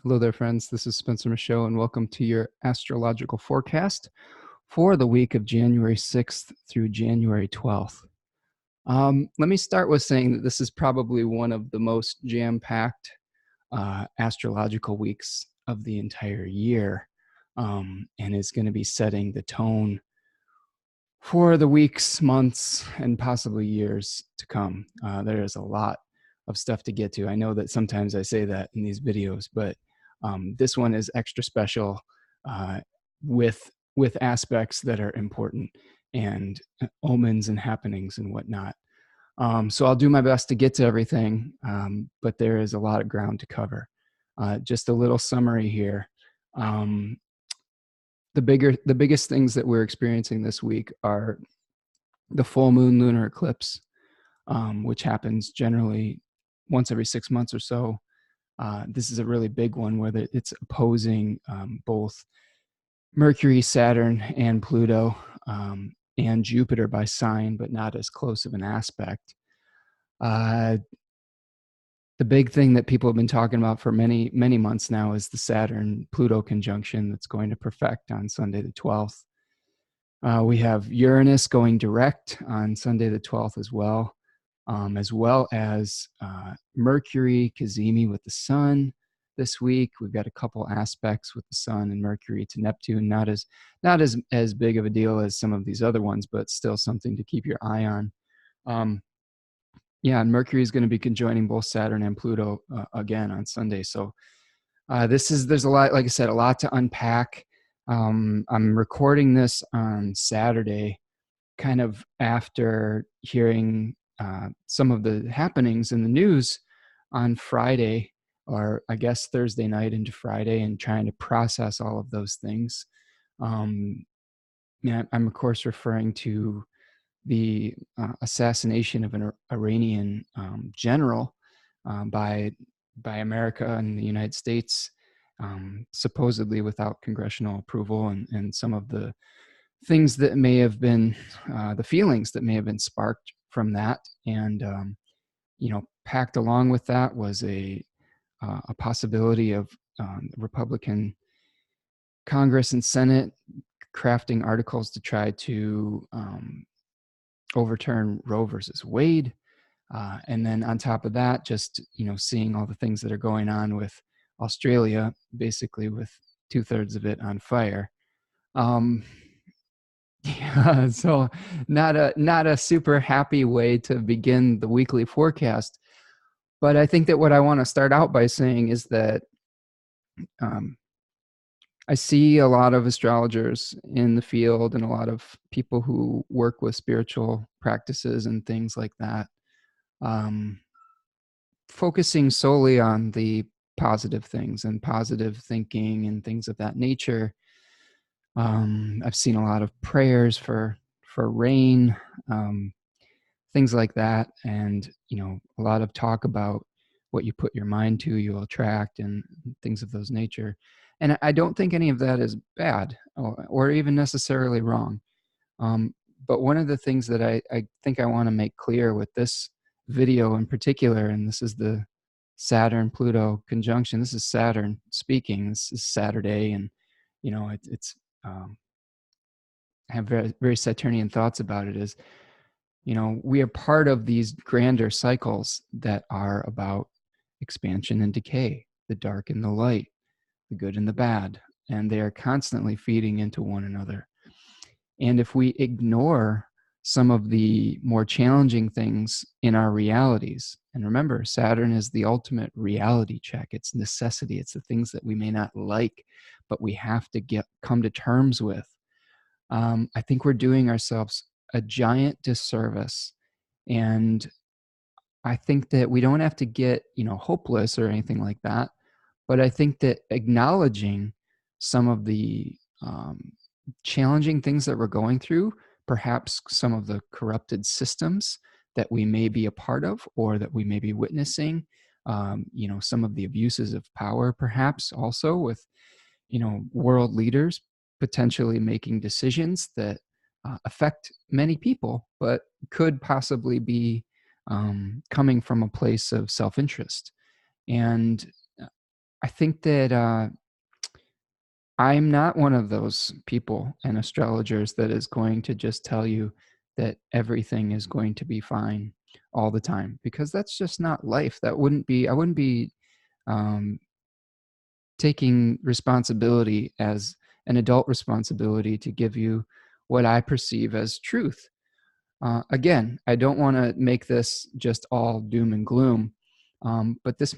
Hello there, friends. This is Spencer Michaud, and welcome to your astrological forecast for the week of January 6th through January 12th. Let me start with saying that this is probably one of the most jam-packed astrological weeks of the entire year, and is going to be setting the tone for the weeks, months, and possibly years to come. There is a lot of stuff to get to. I know that sometimes I say that in these videos, but this one is extra special with aspects that are important and omens and happenings and whatnot. So I'll do my best to get to everything, but there is a lot of ground to cover. Just a little summary here. The biggest things that we're experiencing this week are the full moon lunar eclipse, which happens generally once every 6 months or so. This is a really big one where it's opposing both Mercury, Saturn, and Pluto, and Jupiter by sign, but not as close of an aspect. The big thing that people have been talking about for many, many months now is the Saturn-Pluto conjunction that's going to perfect on Sunday the 12th. We have Uranus going direct on Sunday the 12th as well as Mercury Cazimi with the Sun this week. We've got a couple aspects with the Sun and Mercury to Neptune, not as big of a deal as some of these other ones, but still something to keep your eye on. Yeah, and Mercury is going to be conjoining both Saturn and Pluto again on Sunday. So there's a lot, like I said, a lot to unpack. I'm recording this on Saturday, kind of after hearing some of the happenings in the news on Friday, or I guess Thursday night into Friday, and trying to process all of those things. I'm of course referring to the assassination of an Iranian general by America and the United States, supposedly without congressional approval, and some of the things that may have been, the feelings that may have been sparked from that. And, packed along with that was a possibility of Republican Congress and Senate crafting articles to try to overturn Roe versus Wade. And then on top of that, just, seeing all the things that are going on with Australia, basically with 2/3 of it on fire. Yeah, so not a super happy way to begin the weekly forecast. But I think that what I want to start out by saying is that I see a lot of astrologers in the field and a lot of people who work with spiritual practices and things like that, focusing solely on the positive things and positive thinking and things of that nature. I've seen a lot of prayers for rain, things like that, and a lot of talk about what you put your mind to, you'll attract, and things of those nature. And I don't think any of that is bad or even necessarily wrong. But one of the things that I think I want to make clear with this video in particular, and this is the Saturn-Pluto conjunction. This is Saturn speaking. This is Saturday, and it's I have very, very Saturnian thoughts about it. Is we are part of these grander cycles that are about expansion and decay, the dark and the light, the good and the bad, and they are constantly feeding into one another. And if we ignore some of the more challenging things in our realities, and remember, Saturn is the ultimate reality check. It's necessity. It's the things that we may not like, but we have to come to terms with. I think we're doing ourselves a giant disservice. And I think that we don't have to get, hopeless or anything like that. But I think that acknowledging some of the challenging things that we're going through, perhaps some of the corrupted systems that we may be a part of or that we may be witnessing, some of the abuses of power, perhaps also with, world leaders potentially making decisions that affect many people, but could possibly be coming from a place of self-interest. And I think that I'm not one of those people and astrologers that is going to just tell you that everything is going to be fine all the time, because that's just not life. I wouldn't be um, taking responsibility as an adult responsibility to give you what I perceive as truth. Again, I don't want to make this just all doom and gloom, but this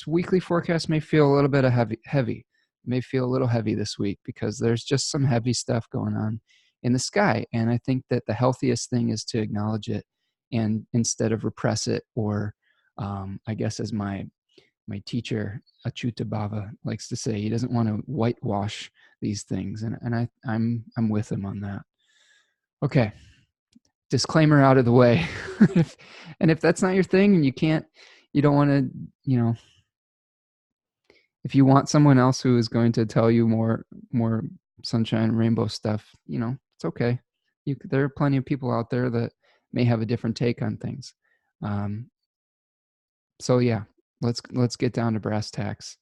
weekly forecast may feel a little bit of heavy. It may feel a little heavy this week because there's just some heavy stuff going on in the sky, and I think that the healthiest thing is to acknowledge it, and instead of repress it, or I guess as my teacher Achuta Bava likes to say, he doesn't want to whitewash these things, and I'm with him on that. Okay, disclaimer out of the way. And if that's not your thing and you don't want to, if you want someone else who is going to tell you more sunshine and rainbow stuff, it's okay. There are plenty of people out there that may have a different take on things. So yeah, let's get down to brass tacks.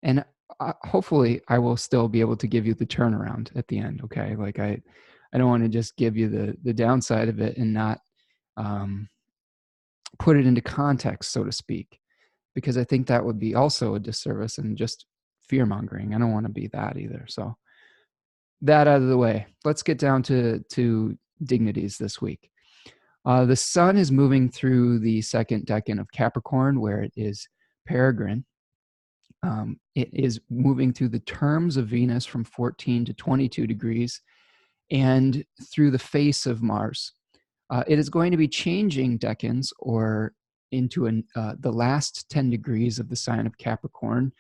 And hopefully I will still be able to give you the turnaround at the end. Okay. Like I don't want to just give you the downside of it and not put it into context, so to speak, because I think that would be also a disservice and just fear mongering. I don't want to be that either. So that out of the way, let's get down to dignities this week. The sun is moving through the second decan of Capricorn, where it is peregrine. It is moving through the terms of Venus from 14 to 22 degrees and through the face of Mars. It is going to be changing decans or into the last 10 degrees of the sign of Capricorn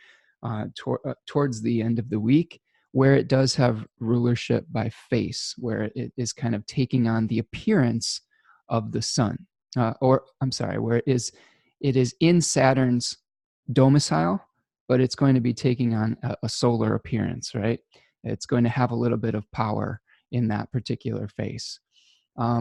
towards the end of the week, where it does have rulership by face, where it is kind of taking on the appearance of the sun. Where it is in Saturn's domicile, but it's going to be taking on a solar appearance, right? It's going to have a little bit of power in that particular face.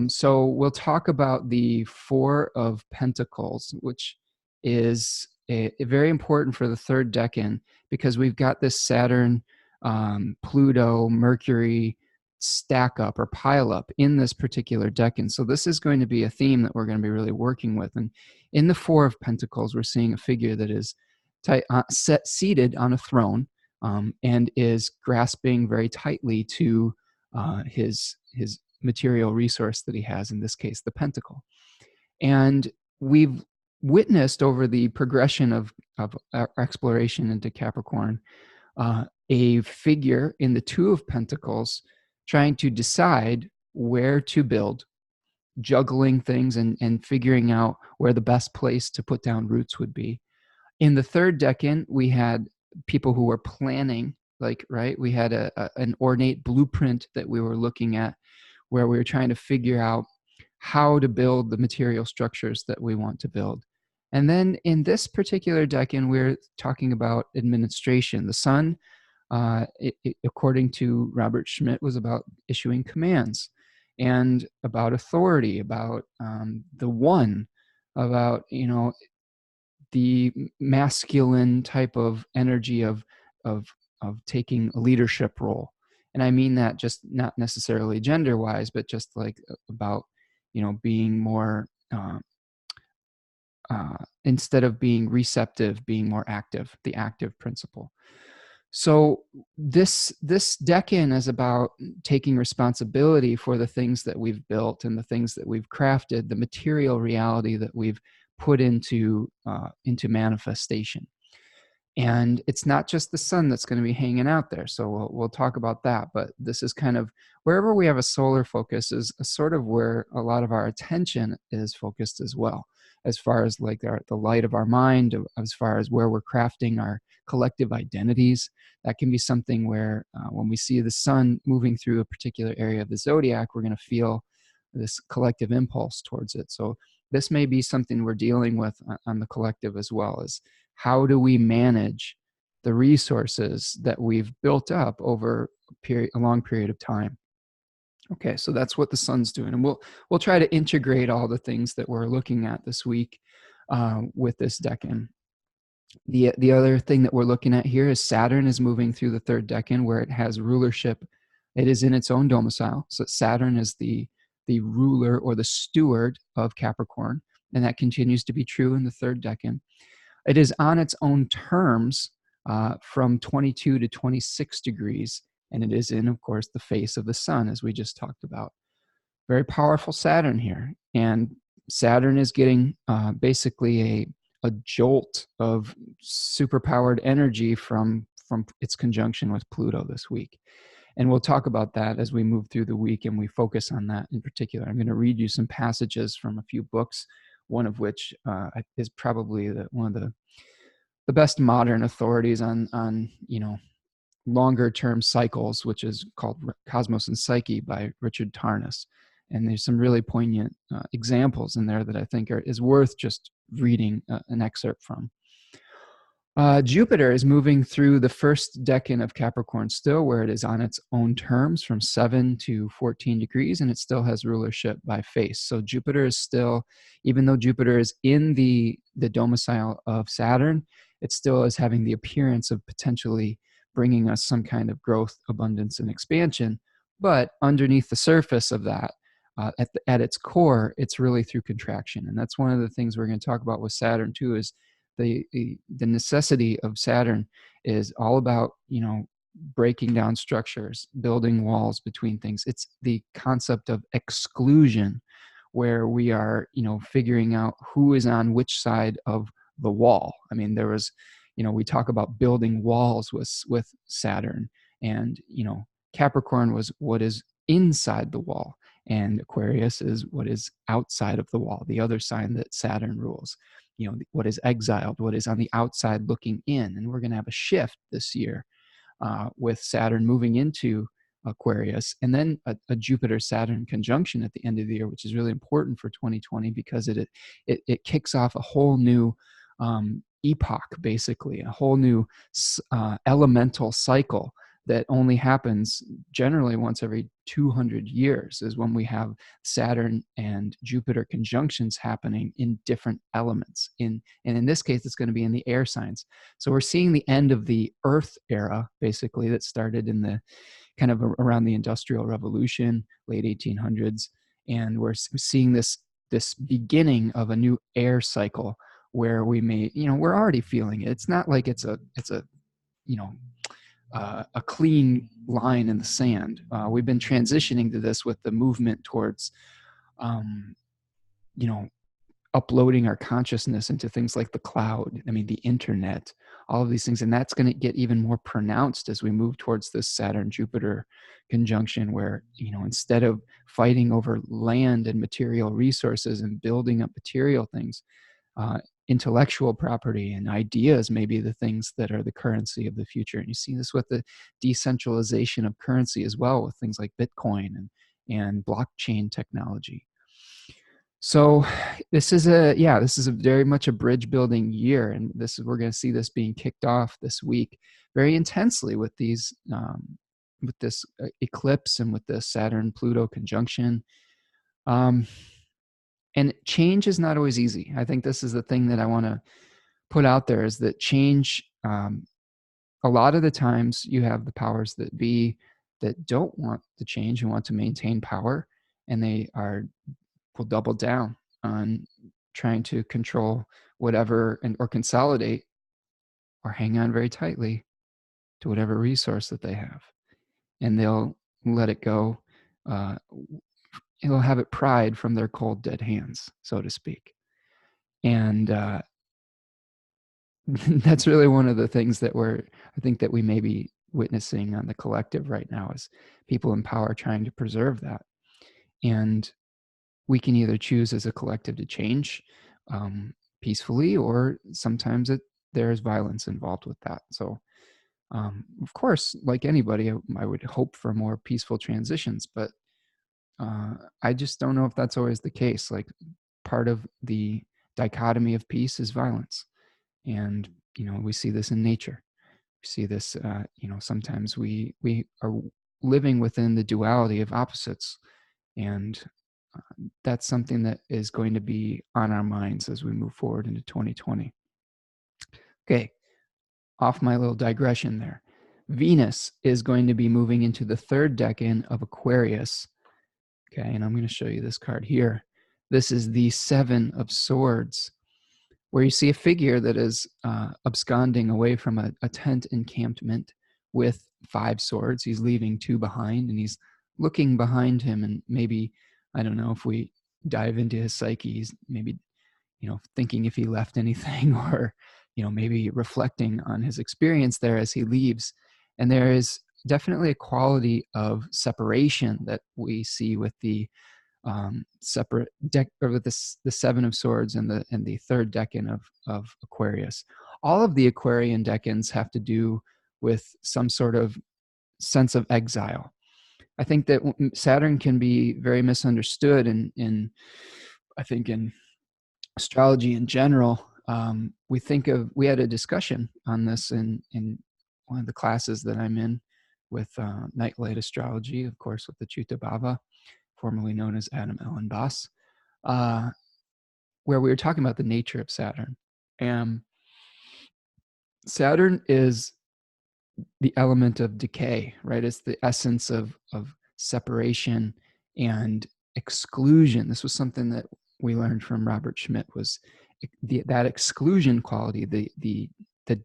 So we'll talk about the Four of Pentacles, which is very important for the third decan, because we've got this Saturn, Pluto, Mercury stack up or pile up in this particular decan. So this is going to be a theme that we're going to be really working with. And in the Four of Pentacles, we're seeing a figure that is seated on a throne and is grasping very tightly to his material resource that he has, in this case, the pentacle. And we've witnessed over the progression of our exploration into Capricorn, a figure in the Two of Pentacles trying to decide where to build, juggling things and figuring out where the best place to put down roots would be. In the third decan, we had people who were planning, right? We had an ornate blueprint that we were looking at, where we were trying to figure out how to build the material structures that we want to build. And then in this particular decan, we're talking about administration. The sun, according to Robert Schmidt, was about issuing commands and about authority, about the one, about, the masculine type of energy of taking a leadership role. And I mean that just not necessarily gender wise, but just like about, being more, instead of being receptive, being more active, the active principle. So this decan is about taking responsibility for the things that we've built and the things that we've crafted, the material reality that we've put into manifestation. And it's not just the sun that's going to be hanging out there. So we'll talk about that. But this is kind of wherever we have a solar focus is sort of where a lot of our attention is focused as well, as far as like the light of our mind, as far as where we're crafting our collective identities. That can be something where when we see the sun moving through a particular area of the zodiac, we're going to feel this collective impulse towards it. So this may be something we're dealing with on the collective as well, as how do we manage the resources that we've built up over a long period of time. Okay, so that's what the sun's doing, and we'll try to integrate all the things that we're looking at this week with this decan. The other thing that we're looking at here is Saturn is moving through the third decan where it has rulership. It is in its own domicile. So Saturn is the ruler or the steward of Capricorn, and that continues to be true in the third decan. It is on its own terms from 22 to 26 degrees, and it is in, of course, the face of the sun, as we just talked about. Very powerful Saturn here, and Saturn is getting basically a jolt of superpowered energy from its conjunction with Pluto this week. And we'll talk about that as we move through the week and we focus on that in particular. I'm going to read you some passages from a few books, one of which is probably one of the best modern authorities on longer term cycles, which is called Cosmos and Psyche by Richard Tarnas. And there's some really poignant examples in there that I think is worth just reading an excerpt from. Jupiter is moving through the first decan of Capricorn still, where it is on its own terms from 7 to 14 degrees, and it still has rulership by face. So Jupiter is still, even though Jupiter is in the domicile of Saturn, it still is having the appearance of potentially bringing us some kind of growth, abundance, and expansion. But underneath the surface of that, at its core, it's really through contraction. And that's one of the things we're going to talk about with Saturn too, is the necessity of Saturn is all about, breaking down structures, building walls between things. It's the concept of exclusion, where we are, figuring out who is on which side of the wall. I mean, there was, we talk about building walls with Saturn, and, Capricorn was what is inside the wall, and Aquarius is what is outside of the wall, the other sign that Saturn rules. What is exiled, what is on the outside looking in. And we're going to have a shift this year with Saturn moving into Aquarius, and then a Jupiter-Saturn conjunction at the end of the year, which is really important for 2020 because it kicks off a whole new epoch, basically, a whole new elemental cycle that only happens generally once every 200 years, is when we have Saturn and Jupiter conjunctions happening in different elements. And in this case, it's going to be in the air signs. So we're seeing the end of the Earth era, basically, that started in the kind of around the Industrial Revolution, late 1800s. And we're seeing this beginning of a new air cycle where we may, we're already feeling it. It's not like it's a clean line in the sand. We've been transitioning to this with the movement towards, uploading our consciousness into things like the cloud. I mean, the internet, all of these things. And that's going to get even more pronounced as we move towards this Saturn-Jupiter conjunction, where, instead of fighting over land and material resources and building up material things, intellectual property and ideas may be the things that are the currency of the future. And you see this with the decentralization of currency as well, with things like Bitcoin and blockchain technology. So this is very much a bridge building year. And we're going to see this being kicked off this week very intensely with this eclipse and with the Saturn-Pluto conjunction. And change is not always easy. I think this is the thing that I want to put out there, is that change, a lot of the times you have the powers that be that don't want to change and want to maintain power, and they will double down on trying to control whatever or consolidate or hang on very tightly to whatever resource that they have. And they'll let it go. They'll have it pried from their cold, dead hands, so to speak. And that's really one of the things that I think that we may be witnessing on the collective right now, is people in power trying to preserve that. And we can either choose as a collective to change peacefully, or sometimes there's violence involved with that. So, of course, like anybody, I would hope for more peaceful transitions, but I just don't know if that's always the case. Like, part of the dichotomy of peace is violence. And, we see this in nature. We see this, sometimes we are living within the duality of opposites. And that's something that is going to be on our minds as we move forward into 2020. Okay, off my little digression there. Venus is going to be moving into the third decan of Aquarius. Okay, and I'm going to show you this card here. This is the Seven of Swords, where you see a figure that is absconding away from a tent encampment with 5 swords. He's leaving 2 behind, and he's looking behind him, and maybe, I don't know, if we dive into his psyche, he's maybe, thinking if he left anything, or, maybe reflecting on his experience there as he leaves. And there is definitely a quality of separation that we see with the separate deck, or with the Seven of Swords and the third decan of Aquarius. All of the Aquarian decans have to do with some sort of sense of exile. I think that Saturn can be very misunderstood in I think in astrology in general. We had a discussion on this in one of the classes that I'm in with Nightlight Astrology, of course, with the Chuta Bhava, formerly known as Adam Allen Boss, where we were talking about the nature of Saturn. And Saturn is the element of decay, right? It's the essence of separation and exclusion. This was something that we learned from Robert Schmidt, was that exclusion quality, the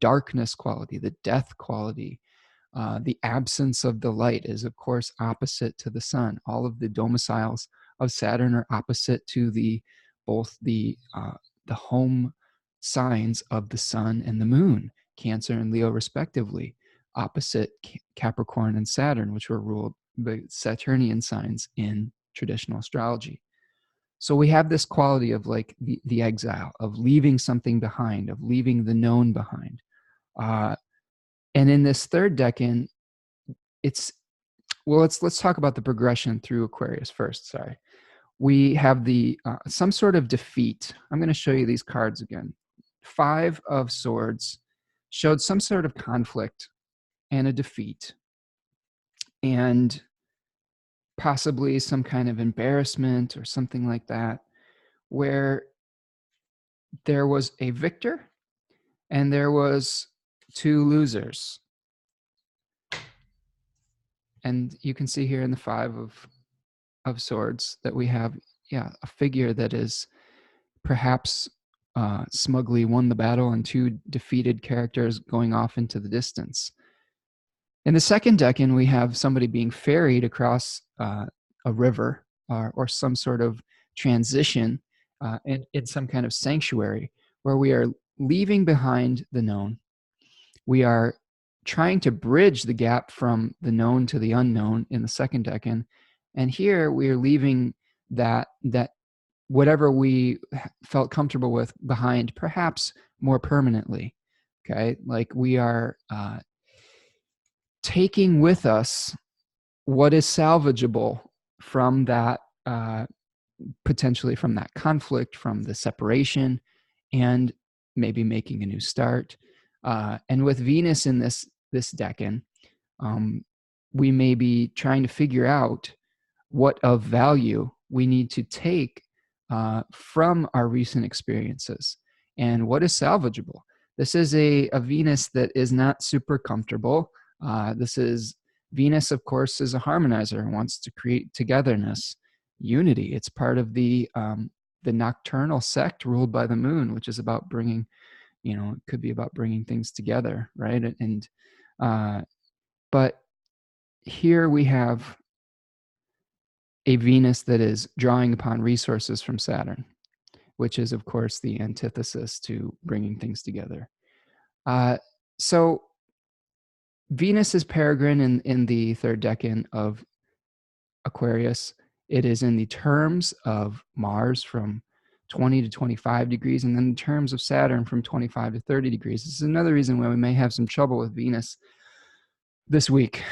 darkness quality, the death quality, the absence of the light is, of course, opposite to the sun. All of the domiciles of Saturn are opposite to both the home signs of the sun and the moon, Cancer and Leo respectively, opposite Capricorn and Saturn, which were ruled by Saturnian signs in traditional astrology. So we have this quality of like the exile, of leaving something behind, of leaving the known behind. And in this third decan, let's talk about the progression through Aquarius first. Sorry. We have the some sort of defeat. I'm going to show you these cards again. 5 of Swords showed some sort of conflict and a defeat, and possibly some kind of embarrassment or something like that, where there was a victor and there was 2 losers. And you can see here in the 5 of Swords that we have, a figure that is perhaps smugly won the battle, and 2 defeated characters going off into the distance. In the second decan, we have somebody being ferried across a river or some sort of transition in some kind of sanctuary, where we are leaving behind the known. We are trying to bridge the gap from the known to the unknown in the second decan. And here we are leaving that whatever we felt comfortable with behind, perhaps more permanently. Okay, like we are taking with us what is salvageable from that, potentially from that conflict, from the separation, and maybe making a new start. And with Venus in this decan, we may be trying to figure out what of value we need to take from our recent experiences and what is salvageable. This is a Venus that is not super comfortable. This is Venus, of course, is a harmonizer and wants to create togetherness, unity. It's part of the nocturnal sect ruled by the moon, which is about bringing, it could be about bringing things together, right? And but here we have a Venus that is drawing upon resources from Saturn, which is, of course, the antithesis to bringing things together. So Venus is peregrine in the third decan of Aquarius. It is in the terms of Mars from 20 to 25 degrees, and then in terms of Saturn from 25 to 30 degrees. This is another reason why we may have some trouble with Venus this week,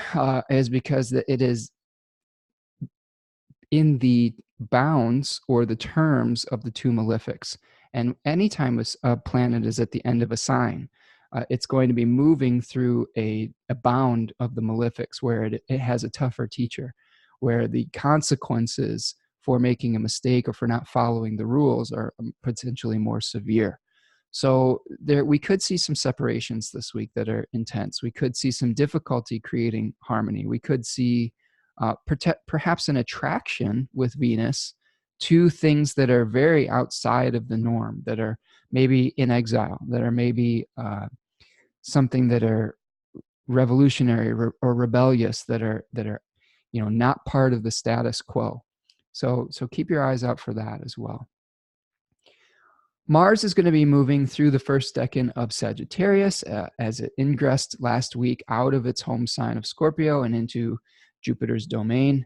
is because it is in the bounds or the terms of the 2 malefics. And anytime a planet is at the end of a sign, it's going to be moving through a bound of the malefics where it has a tougher teacher, where the consequences for making a mistake or for not following the rules are potentially more severe. So there, we could see some separations this week that are intense. We could see some difficulty creating harmony. We could see perhaps an attraction with Venus to things that are very outside of the norm, that are maybe in exile, that are maybe something that are revolutionary or rebellious, that are not part of the status quo. So keep your eyes out for that as well. Mars is going to be moving through the first decan of Sagittarius as it ingressed last week out of its home sign of Scorpio and into Jupiter's domain.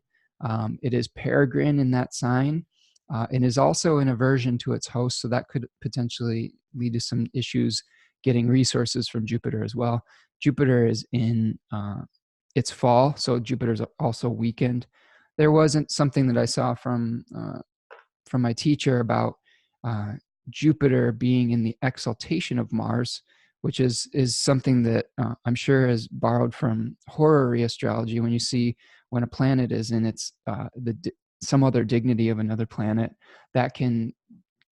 It is peregrine in that sign and is also in aversion to its host, so that could potentially lead to some issues getting resources from Jupiter as well. Jupiter is in its fall, so Jupiter's also weakened. There wasn't something that I saw from my teacher about Jupiter being in the exaltation of Mars, which is something that I'm sure is borrowed from horary astrology. When you see when a planet is in its some other dignity of another planet, that can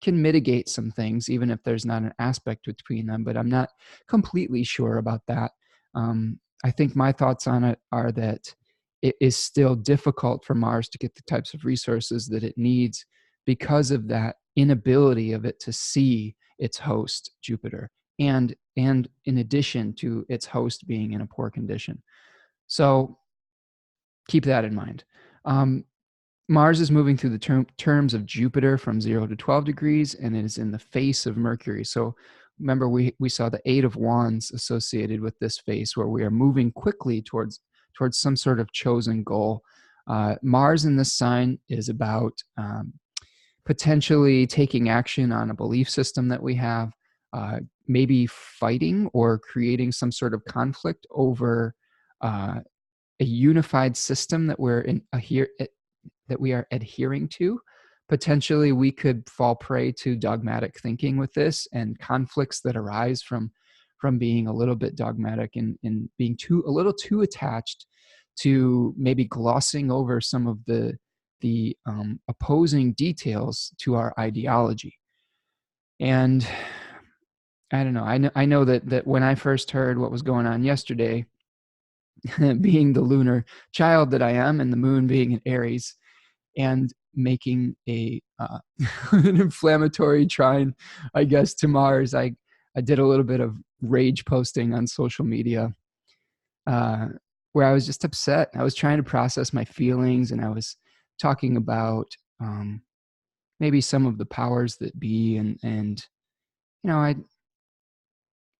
mitigate some things, even if there's not an aspect between them. But I'm not completely sure about that. I think my thoughts on it are that it is still difficult for Mars to get the types of resources that it needs because of that inability of it to see its host, Jupiter, and in addition to its host being in a poor condition. So keep that in mind. Mars is moving through the terms of Jupiter from 0 to 12 degrees, and it is in the face of Mercury. So remember, we saw the 8 of Wands associated with this face, where we are moving quickly towards some sort of chosen goal. Mars in this sign is about potentially taking action on a belief system that we have, maybe fighting or creating some sort of conflict over a unified system that we are adhering to. Potentially, we could fall prey to dogmatic thinking with this, and conflicts that arise from being a little bit dogmatic and being a little too attached to maybe glossing over some of the opposing details to our ideology. And I don't know. I know that when I first heard what was going on yesterday, being the lunar child that I am, and the moon being in Aries, and making an inflammatory trine, I guess, to Mars, I did a little bit of rage posting on social media, where I was just upset. I was trying to process my feelings, and I was talking about maybe some of the powers that be, and I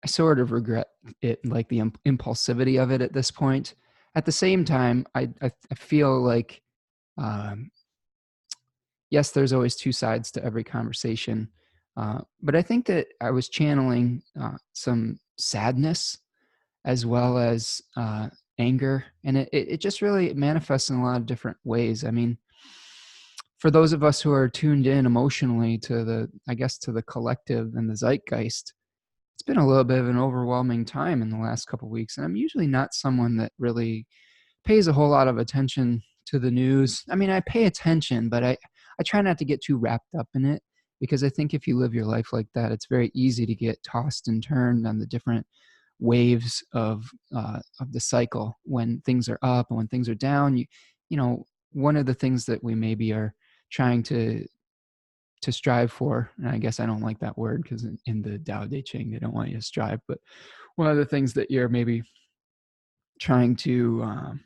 sort of regret it, like the impulsivity of it at this point. At the same time, I feel like yes, there's always two sides to every conversation, but I think that I was channeling some sadness as well as anger, and it just really manifests in a lot of different ways. I mean, for those of us who are tuned in emotionally to the collective and the zeitgeist, it's been a little bit of an overwhelming time in the last couple of weeks. And I'm usually not someone that really pays a whole lot of attention to the news. I mean, I pay attention, but I try not to get too wrapped up in it, because I think if you live your life like that, it's very easy to get tossed and turned on the different waves of the cycle. When things are up and when things are down, one of the things that we maybe are trying to strive for, and I guess I don't like that word, because in the Tao Te Ching they don't want you to strive, but one of the things that you're maybe trying to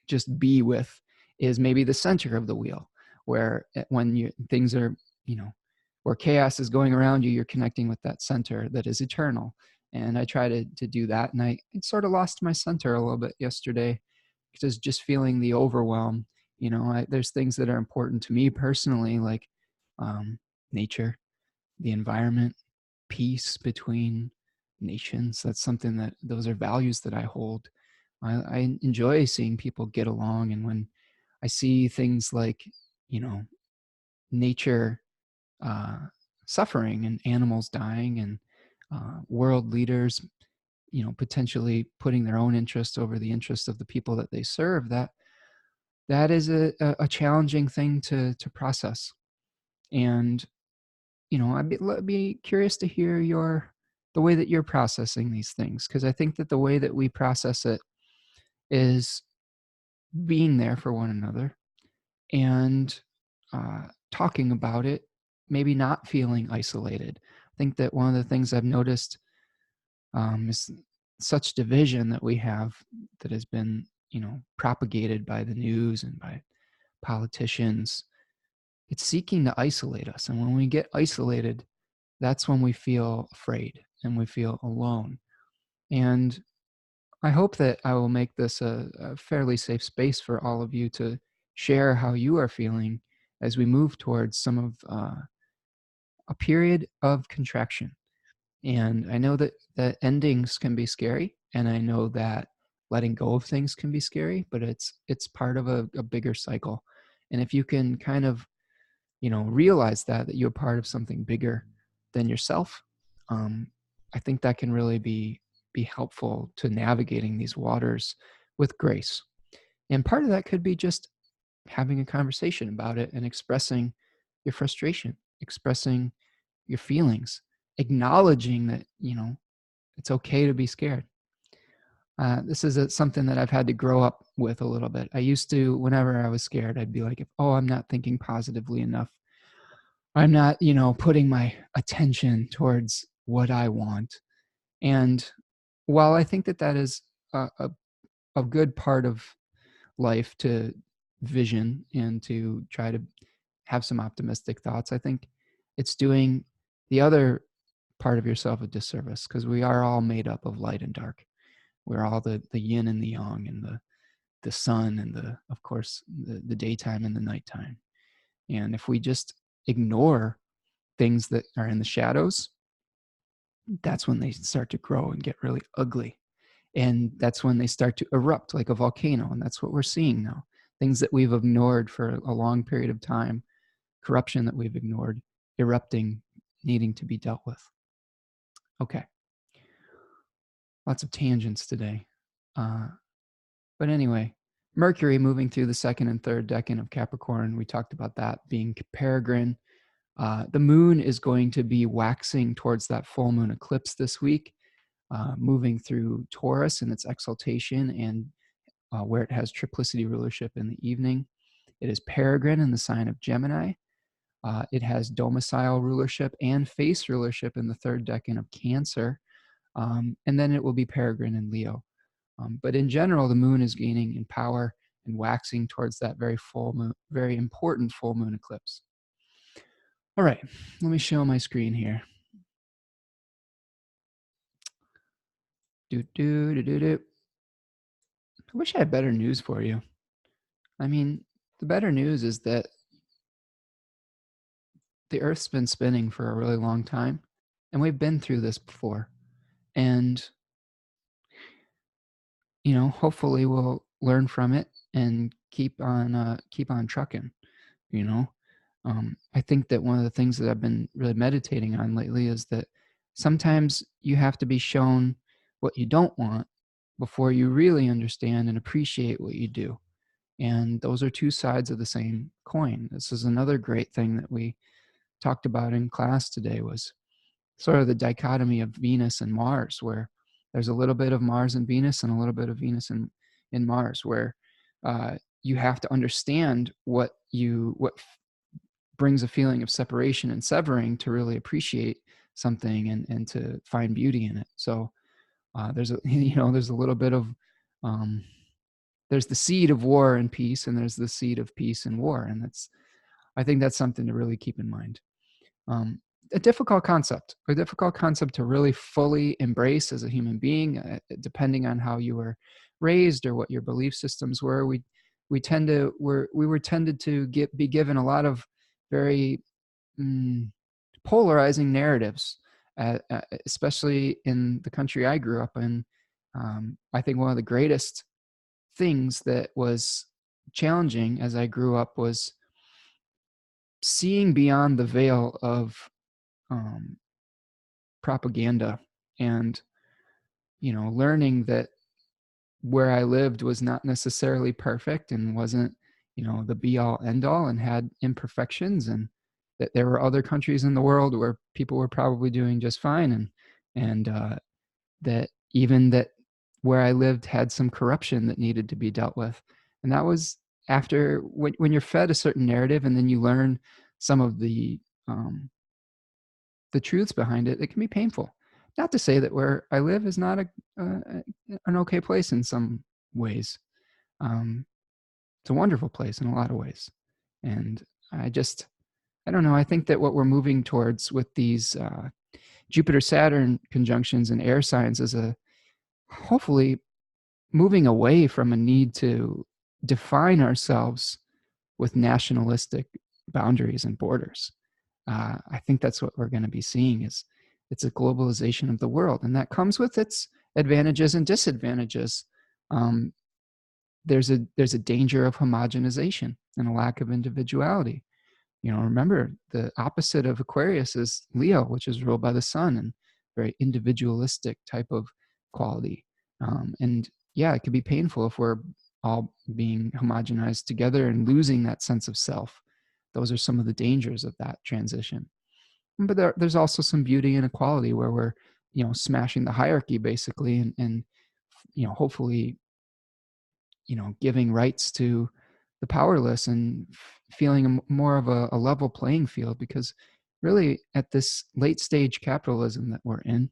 just be with is maybe the center of the wheel, where when things are, where chaos is going around you, you're connecting with that center that is eternal. And I try to do that, and I sort of lost my center a little bit yesterday, because just feeling the overwhelm. There's things that are important to me personally, like nature, the environment, peace between nations. That's something those are values that I hold. I enjoy seeing people get along, and when I see things like, nature suffering and animals dying, and world leaders, potentially putting their own interest over the interest of the people that they serve, that is a challenging thing to process. And I'd be curious to hear the way that you're processing these things, because I think that the way that we process it is being there for one another and talking about it, maybe not feeling isolated. I think that one of the things I've noticed is such division that we have that has been, propagated by the news and by politicians. It's seeking to isolate us. And when we get isolated, that's when we feel afraid and we feel alone. And I hope that I will make this a fairly safe space for all of you to share how you are feeling as we move towards some of a period of contraction. And I know that endings can be scary, and I know that letting go of things can be scary, but it's part of a bigger cycle. And if you can kind of realize that you're part of something bigger than yourself, I think that can really be helpful to navigating these waters with grace. And part of that could be just having a conversation about it and expressing your frustration, expressing your feelings, acknowledging that it's okay to be scared. This is something that I've had to grow up with a little bit. I used to, whenever I was scared, I'd be like, "Oh, I'm not thinking positively enough. I'm not, putting my attention towards what I want." And while I think that is a good part of life to vision and to try to have some optimistic thoughts, I think it's doing the other part of yourself a disservice, because we are all made up of light and dark. We're all the yin and the yang, and the sun and of course the daytime and the nighttime. And if we just ignore things that are in the shadows, that's when they start to grow and get really ugly. And that's when they start to erupt like a volcano. And that's what we're seeing now. Things that we've ignored for a long period of time, corruption that we've ignored, erupting, needing to be dealt with. Okay. Lots of tangents today. But anyway, Mercury moving through the second and third decan of Capricorn. We talked about that being peregrine. The moon is going to be waxing towards that full moon eclipse this week, moving through Taurus in its exaltation and where it has triplicity rulership in the evening. It is peregrine in the sign of Gemini. It has domicile rulership and face rulership in the third decan of Cancer. And then it will be peregrine in Leo. But in general, the moon is gaining in power and waxing towards that very full moon, very important full moon eclipse. All right, let me show my screen here. I wish I had better news for you. I mean, the better news is that the Earth's been spinning for a really long time, and we've been through this before. And, hopefully we'll learn from it and keep on trucking, I think that one of the things that I've been really meditating on lately is that sometimes you have to be shown what you don't want before you really understand and appreciate what you do. And those are two sides of the same coin. This is another great thing that we talked about in class today, was sort of the dichotomy of Venus and Mars, where there's a little bit of Mars and Venus and a little bit of Venus and in Mars, where you have to understand what brings a feeling of separation and severing to really appreciate something and to find beauty in it. So there's a there's a little bit of there's the seed of war and peace, and there's the seed of peace and war, and I think that's something to really keep in mind. A difficult concept to really fully embrace as a human being, depending on how you were raised or what your belief systems were. We were tended to be given a lot of very polarizing narratives, especially in the country I grew up in. I think one of the greatest things that was challenging as I grew up was seeing beyond the veil of propaganda, and learning that where I lived was not necessarily perfect and wasn't the be all end all, and had imperfections, and that there were other countries in the world where people were probably doing just fine, and that even that where I lived had some corruption that needed to be dealt with. And that was after when you're fed a certain narrative and then you learn some of the truths behind it, it can be painful. Not to say that where I live is not an okay place in some ways. It's a wonderful place in a lot of ways. And I don't know. I think that what we're moving towards with these Jupiter-Saturn conjunctions and air signs is hopefully moving away from a need to define ourselves with nationalistic boundaries and borders. I think that's what we're going to be seeing is it's a globalization of the world, and that comes with its advantages and disadvantages. There's a danger of homogenization and a lack of individuality. Remember, the opposite of Aquarius is Leo, which is ruled by the sun, and very individualistic type of quality. And yeah, it could be painful if we're all being homogenized together and losing that sense of self. Those are some of the dangers of that transition. But there's also some beauty and equality where we're, smashing the hierarchy basically, and hopefully, giving rights to the powerless and feeling more of a level playing field, because really at this late stage capitalism that we're in,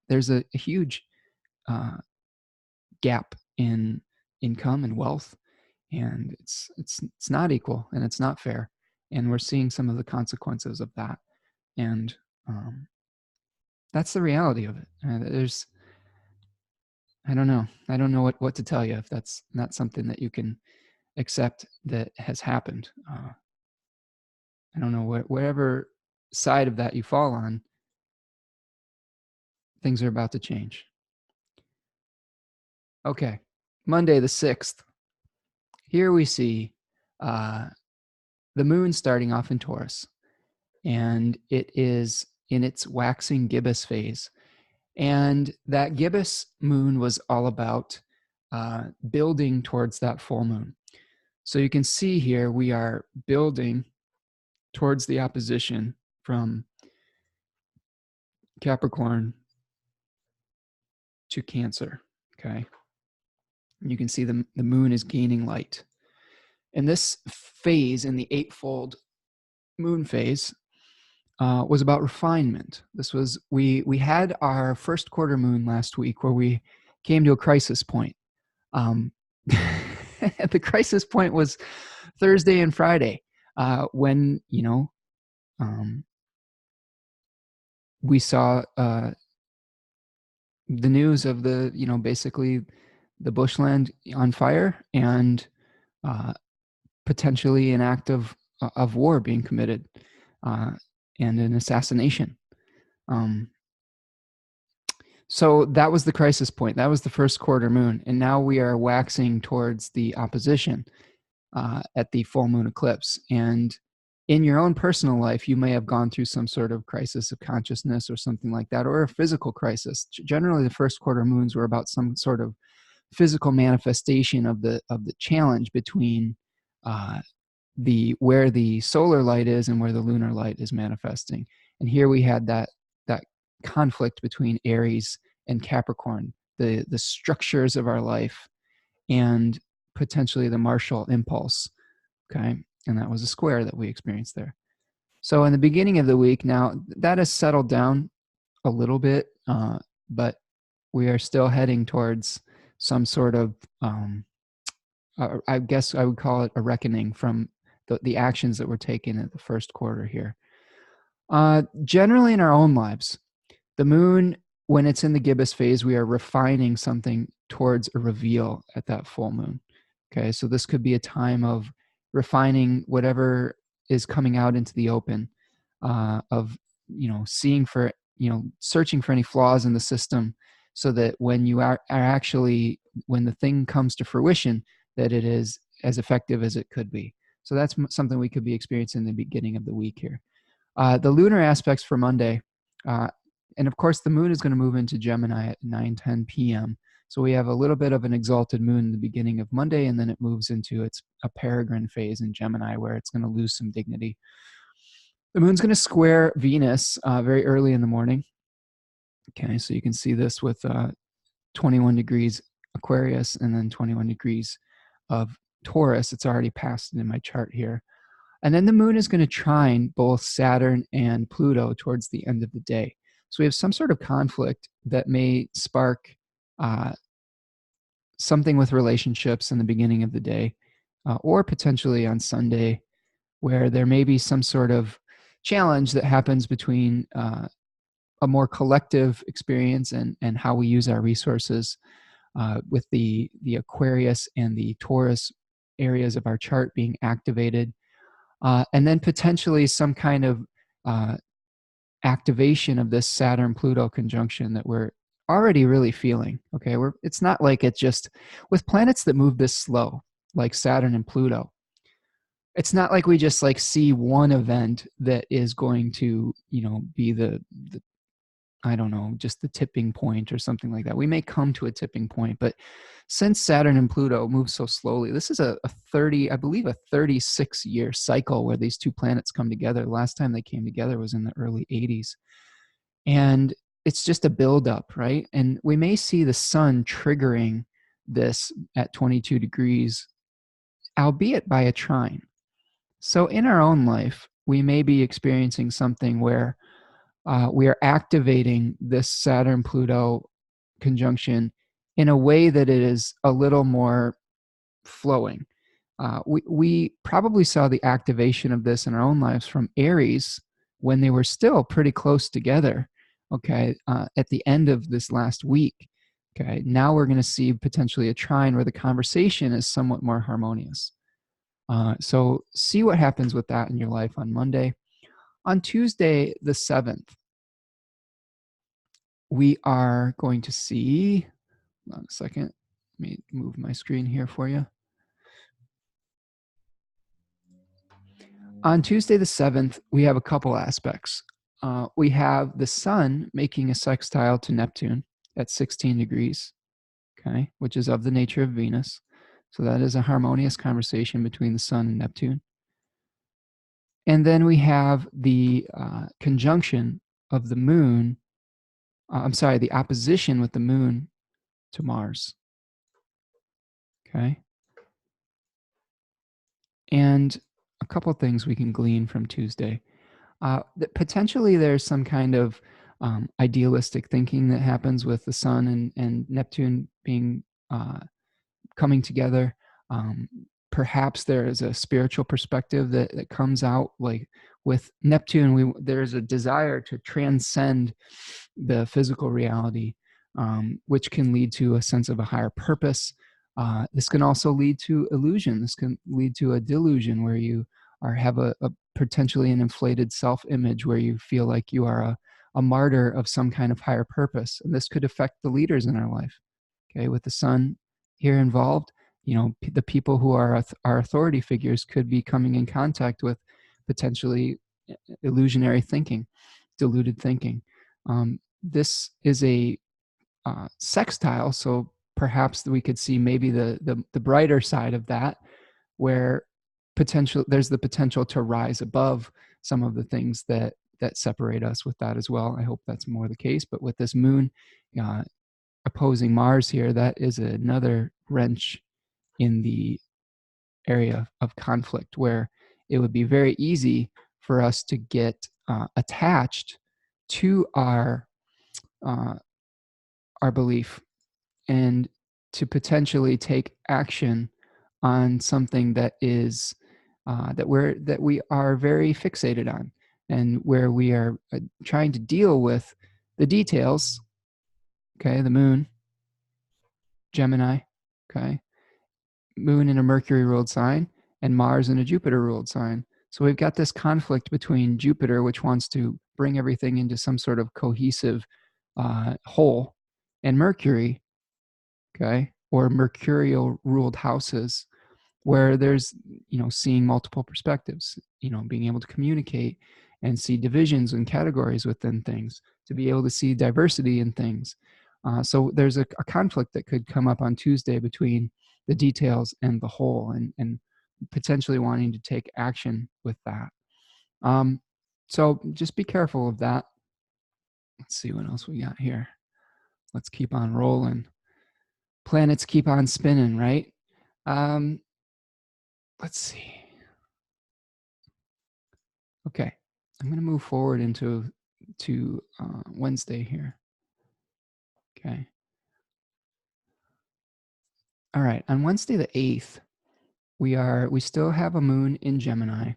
there's a huge gap in income and wealth, and it's not equal and it's not fair, and we're seeing some of the consequences of that, and that's the reality of it. I don't know what to tell you if that's not something that you can accept that has happened. I don't know wherever side of that you fall on, things are about to change. Okay, Monday the 6th. Here we see the moon starting off in Taurus, and it is in its waxing gibbous phase. And that gibbous moon was all about building towards that full moon. So you can see here we are building towards the opposition from Capricorn to Cancer, okay? You can see the moon is gaining light. And this phase in the eightfold moon phase was about refinement. This was, we had our first quarter moon last week where we came to a crisis point. The crisis point was Thursday and Friday when, we saw the news of basically the bushland on fire and potentially an act of war being committed and an assassination. So that was the crisis point. That was the first quarter moon. And now we are waxing towards the opposition at the full moon eclipse. And in your own personal life, you may have gone through some sort of crisis of consciousness or something like that, or a physical crisis. Generally, the first quarter moons were about some sort of physical manifestation of the challenge between where the solar light is and where the lunar light is manifesting. And here we had that conflict between Aries and Capricorn, the structures of our life and potentially the martial impulse. Okay. And that was a square that we experienced there. So in the beginning of the week, now that has settled down a little bit, but we are still heading towards some sort of, I guess I would call it a reckoning from the actions that were taken in the first quarter here. Generally in our own lives, the moon, when it's in the gibbous phase, we are refining something towards a reveal at that full moon. Okay, so this could be a time of refining whatever is coming out into the open, of seeing for, searching for any flaws in the system, so that when you are actually, when the thing comes to fruition, that it is as effective as it could be. So that's something we could be experiencing in the beginning of the week here. The lunar aspects for Monday, and of course the moon is going to move into Gemini at 9:10 p.m. So we have a little bit of an exalted moon in the beginning of Monday, and then it moves into a peregrine phase in Gemini, where it's going to lose some dignity. The moon's going to square Venus very early in the morning. Okay, so you can see this with 21 degrees Aquarius and then 21 degrees of Taurus. It's already passed in my chart here. And then the moon is going to trine both Saturn and Pluto towards the end of the day. So we have some sort of conflict that may spark something with relationships in the beginning of the day, or potentially on Sunday, where there may be some sort of challenge that happens between a more collective experience and how we use our resources with the Aquarius and the Taurus areas of our chart being activated. And then potentially some kind of activation of this Saturn-Pluto conjunction that we're already really feeling. Okay, it's not like it's just with planets that move this slow, like Saturn and Pluto. It's not like we just like see one event that is going to, be the I don't know, just the tipping point or something like that. We may come to a tipping point, but since Saturn and Pluto move so slowly, this is a 36-year cycle where these two planets come together. The last time they came together was in the early 80s. And it's just a buildup, right? And we may see the sun triggering this at 22 degrees, albeit by a trine. So in our own life, we may be experiencing something where we are activating this Saturn-Pluto conjunction in a way that it is a little more flowing. We probably saw the activation of this in our own lives from Aries when they were still pretty close together, okay, at the end of this last week. Okay, now we're going to see potentially a trine where the conversation is somewhat more harmonious. So see what happens with that in your life on Monday. On Tuesday, the 7th, we are going to see, hold on a second, let me move my screen here for you. On Tuesday, the 7th, we have a couple aspects. We have the sun making a sextile to Neptune at 16 degrees, okay, which is of the nature of Venus. So that is a harmonious conversation between the sun and Neptune. And then we have the conjunction of the moon, the opposition with the moon to Mars. Okay. And a couple things we can glean from Tuesday. That potentially there's some kind of idealistic thinking that happens with the sun and Neptune being coming together. Perhaps there is a spiritual perspective that comes out, like with Neptune, there's a desire to transcend the physical reality, which can lead to a sense of a higher purpose. This can also lead to illusion. This can lead to a delusion where you have a potentially an inflated self-image where you feel like you are a martyr of some kind of higher purpose. And this could affect the leaders in our life. Okay, with the sun here involved, the people who are our authority figures could be coming in contact with potentially illusionary thinking, deluded thinking. This is a sextile, so perhaps we could see maybe the brighter side of that, where there's the potential to rise above some of the things that separate us with that as well. I hope that's more the case. But with this moon opposing Mars here, that is another wrench in the area of conflict, where it would be very easy for us to get attached to our belief and to potentially take action on something that is that we are very fixated on, and where we are trying to deal with the details. Okay, the moon, Gemini, okay, moon in a Mercury ruled sign and Mars in a Jupiter ruled sign. So we've got this conflict between Jupiter, which wants to bring everything into some sort of cohesive whole, and Mercury, okay, or mercurial ruled houses, where there's, seeing multiple perspectives, being able to communicate and see divisions and categories within things, to be able to see diversity in things. So there's a conflict that could come up on Tuesday between the details and the whole, and potentially wanting to take action with that. So just be careful of that. Let's see what else we got here. Let's keep on rolling. Planets keep on spinning, right? Let's see. Okay, I'm going to move forward into Wednesday here. Okay. All right, on Wednesday the 8th, we still have a moon in Gemini,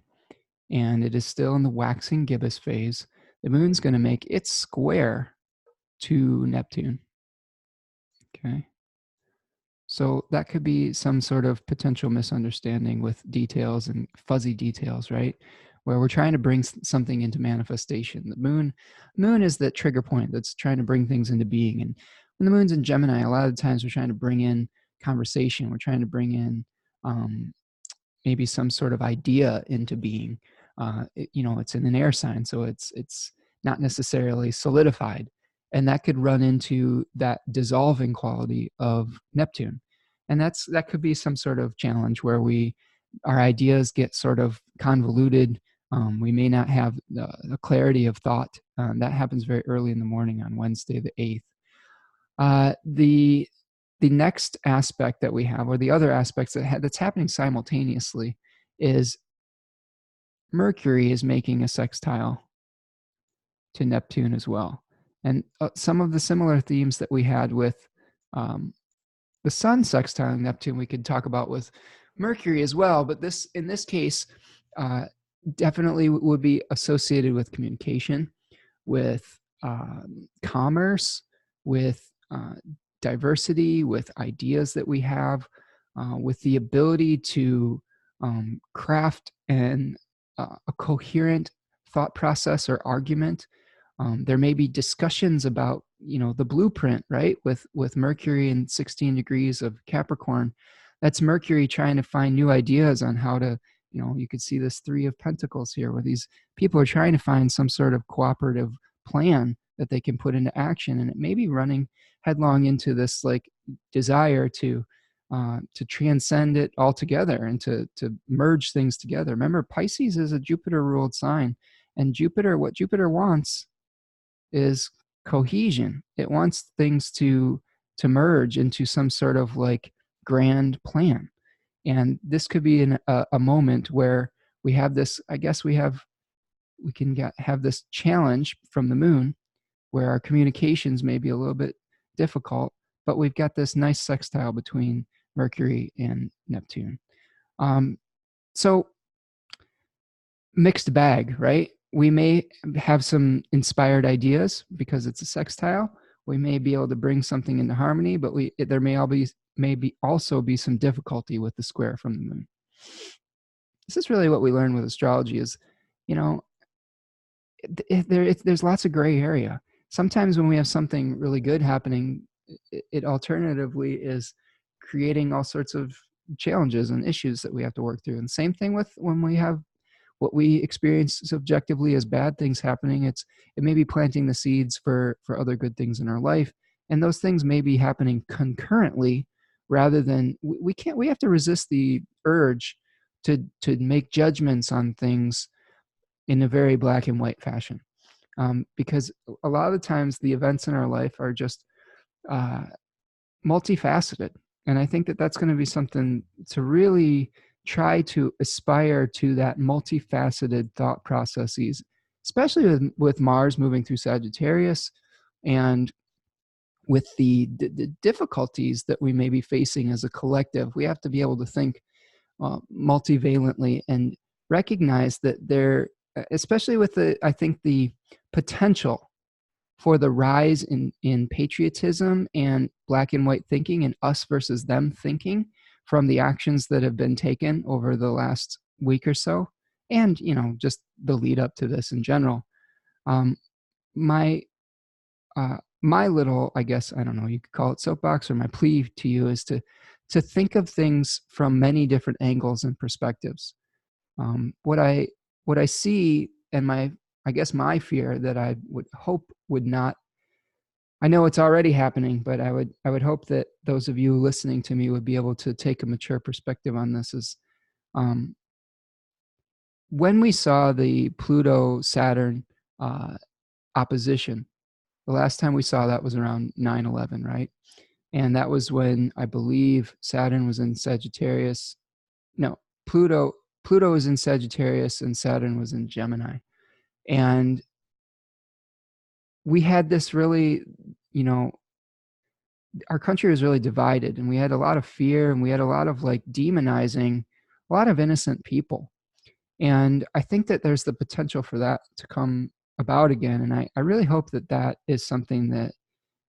and it is still in the waxing gibbous phase. The moon's going to make its square to Neptune. Okay. So that could be some sort of potential misunderstanding with details and fuzzy details, right? Where we're trying to bring something into manifestation. The moon is that trigger point that's trying to bring things into being. And when the moon's in Gemini, a lot of the times we're trying to bring in conversation. We're trying to bring in maybe some sort of idea into being. It's in an air sign, so it's not necessarily solidified, and that could run into that dissolving quality of Neptune, and that could be some sort of challenge where our ideas get sort of convoluted. We may not have the clarity of thought. That happens very early in the morning on Wednesday the 8th. The next aspect that we have, or the other aspects that's happening simultaneously, is Mercury is making a sextile to Neptune as well. And some of the similar themes that we had with the Sun sextiling Neptune, we could talk about with Mercury as well. But in this case, definitely would be associated with communication, with commerce, with diversity, with ideas that we have, with the ability to craft a coherent thought process or argument. There may be discussions about, the blueprint, right? With Mercury in 16 degrees of Capricorn, that's Mercury trying to find new ideas on how to, you could see this 3 of Pentacles here, where these people are trying to find some sort of cooperative plan that they can put into action, and it may be running headlong into this like desire to transcend it altogether and to merge things together. Remember, Pisces is a Jupiter-ruled sign, and what Jupiter wants is cohesion. It wants things to merge into some sort of like grand plan. And this could be a moment where we have this, I guess we have this challenge from the moon where our communications may be a little bit difficult, but we've got this nice sextile between Mercury and Neptune. So mixed bag, right? We may have some inspired ideas because it's a sextile. We may be able to bring something into harmony, but there may also be some difficulty with the square from the moon. This is really what we learn with astrology is, there's lots of gray area. Sometimes when we have something really good happening, it alternatively is creating all sorts of challenges and issues that we have to work through. And same thing with when we have what we experience subjectively as bad things happening. It may be planting the seeds for other good things in our life. And those things may be happening concurrently rather than we have to resist the urge to make judgments on things in a very black and white fashion. Because a lot of the times the events in our life are just multifaceted. And I think that that's going to be something to really try to aspire to, that multifaceted thought processes, especially with Mars moving through Sagittarius and with the difficulties that we may be facing as a collective. We have to be able to think multivalently and recognize that especially with I think the potential for the rise in patriotism and black and white thinking and us versus them thinking from the actions that have been taken over the last week or so, and just the lead up to this in general. My little, I guess, I don't know, you could call it soapbox, or my plea to you is to think of things from many different angles and perspectives. What I see, and my fear that I would hope would not I know it's already happening, but I would hope that those of you listening to me would be able to take a mature perspective on this. Is um, when we saw the Pluto Saturn opposition, the last time we saw that was around 9/11, right? And that was when I believe Saturn was in Sagittarius. No, Pluto was in Sagittarius and Saturn was in Gemini. And we had this really, you know, our country was really divided, and we had a lot of fear, and we had a lot of like demonizing a lot of innocent people. And I think that there's the potential for that to come about again. And I really hope that that is something that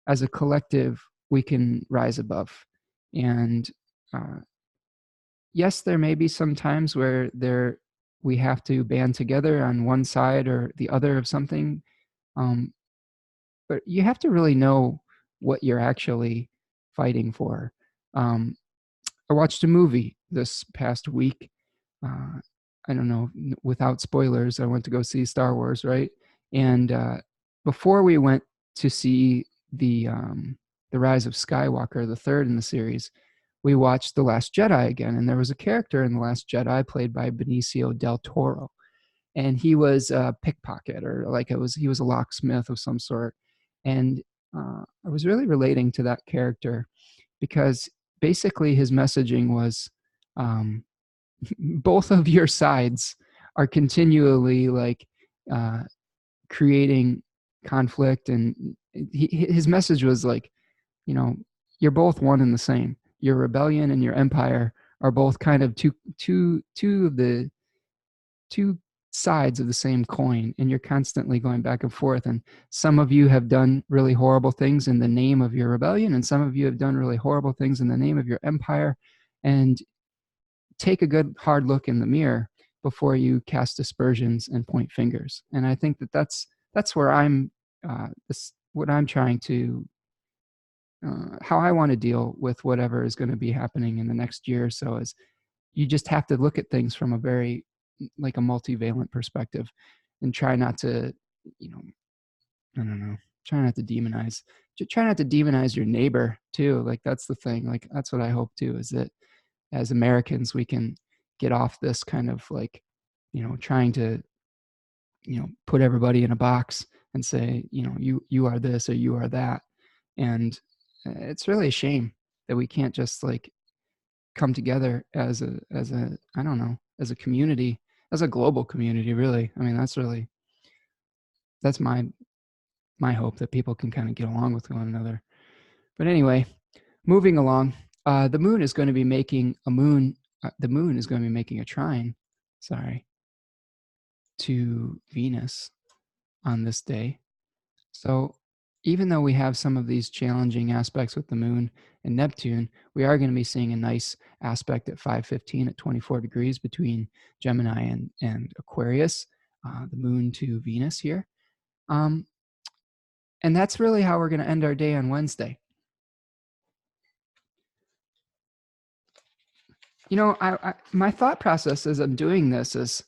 as a collective we can rise above. And uh, yes, there may be some times where we have to band together on one side or the other of something. Um, but you have to really know what you're actually fighting for. Um, I watched a movie this past week. Uh, I don't know, without spoilers, I went to go see Star Wars, right? And before we went to see the Rise of Skywalker, the third in the series, we watched The Last Jedi again, and there was a character in The Last Jedi played by Benicio del Toro, and he was a pickpocket, or like he was a locksmith of some sort. And I was really relating to that character because basically his messaging was, um, both of your sides are continually like uh, creating conflict, and his message was like, you know, you're both one and the same. Your rebellion and your empire are both kind of two of the two sides of the same coin, and you're constantly going back and forth. And some of you have done really horrible things in the name of your rebellion, and some of you have done really horrible things in the name of your empire. And take a good hard look in the mirror before you cast aspersions and point fingers. And I think that that's where I'm what I'm trying to how I want to deal with whatever is going to be happening in the next year or so. Is you just have to look at things from a very like a multivalent perspective, and try not to, you know, I don't know, try not to demonize. Try not to demonize your neighbor too. Like that's the thing. Like that's what I hope too, is that as Americans we can get off this kind of like, you know, trying to, you know, put everybody in a box and say, you know, you are this or you are that. And it's really a shame that we can't just like come together as a I don't know, as a community, as a global community, really. I mean, that's my hope, that people can kind of get along with one another. But anyway, moving along, the moon is going to be making the moon is going to be making a trine, sorry, to Venus on this day. So even though we have some of these challenging aspects with the moon and Neptune, we are going to be seeing a nice aspect at 5:15 at 24 degrees between Gemini and Aquarius, the moon to Venus here. Um, and that's really how we're going to end our day on Wednesday. You know, my thought process as I'm doing this is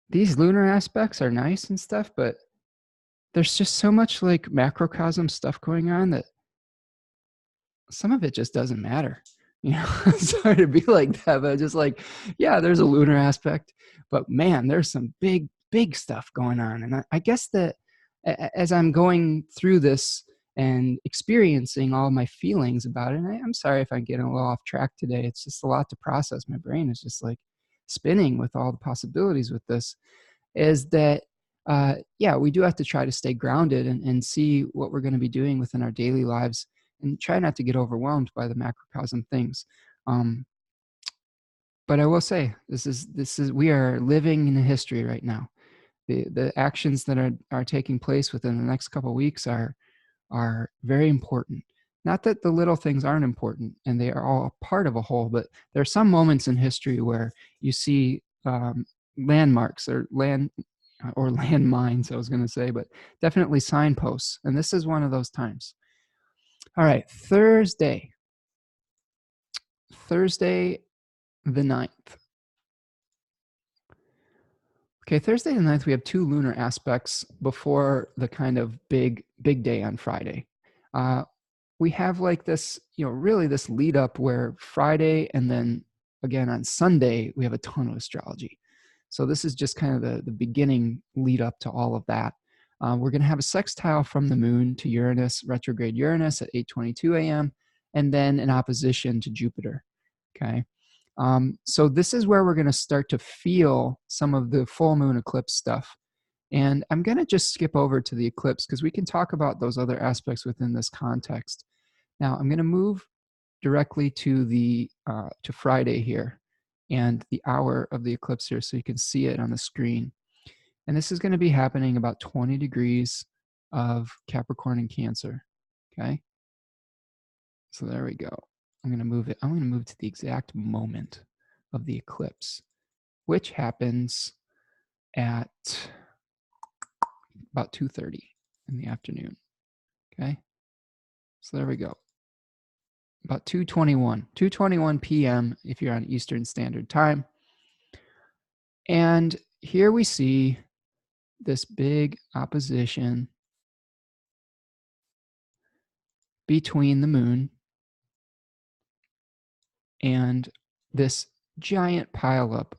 these lunar aspects are nice and stuff, but there's just so much like macrocosm stuff going on that some of it just doesn't matter. You know, sorry to be like that, but just like, yeah, there's a lunar aspect, but man, there's some big stuff going on. And I guess that as I'm going through this and experiencing all my feelings about it, and I'm sorry if I'm getting a little off track today. It's just a lot to process. My brain is just like spinning with all the possibilities with this. Is that yeah, we do have to try to stay grounded and see what we're going to be doing within our daily lives, and try not to get overwhelmed by the macrocosm things. Um, but I will say, this is we are living in a history right now. The actions that are taking place within the next couple of weeks are very important. Not that the little things aren't important, and they are all part of a whole, but there are some moments in history where you see landmarks or landmines, I was going to say, but definitely signposts. And this is one of those times. All right, Thursday the 9th. Okay, Thursday the 9th, we have two lunar aspects before the kind of big day on Friday. we have like this, really this lead up where Friday and then again on Sunday, we have a ton of astrology. So this is just kind of the beginning lead up to all of that. We're going to have a sextile from the moon to Uranus, retrograde Uranus at 8:22 a.m., and then an opposition to Jupiter. Okay. So this is where we're going to start to feel some of the full moon eclipse stuff. And I'm going to just skip over to the eclipse because we can talk about those other aspects within this context. Now I'm going to move directly to the to Friday here and the hour of the eclipse here so you can see it on the screen. And this is going to be happening about 20 degrees of Capricorn and Cancer. Okay. So there we go. I'm going to move it. I'm going to move to the exact moment of the eclipse, which happens at about 2:30 in the afternoon. Okay. So there we go. About 2:21 p.m. if you're on Eastern Standard Time. And here we see this big opposition between the moon and this giant pileup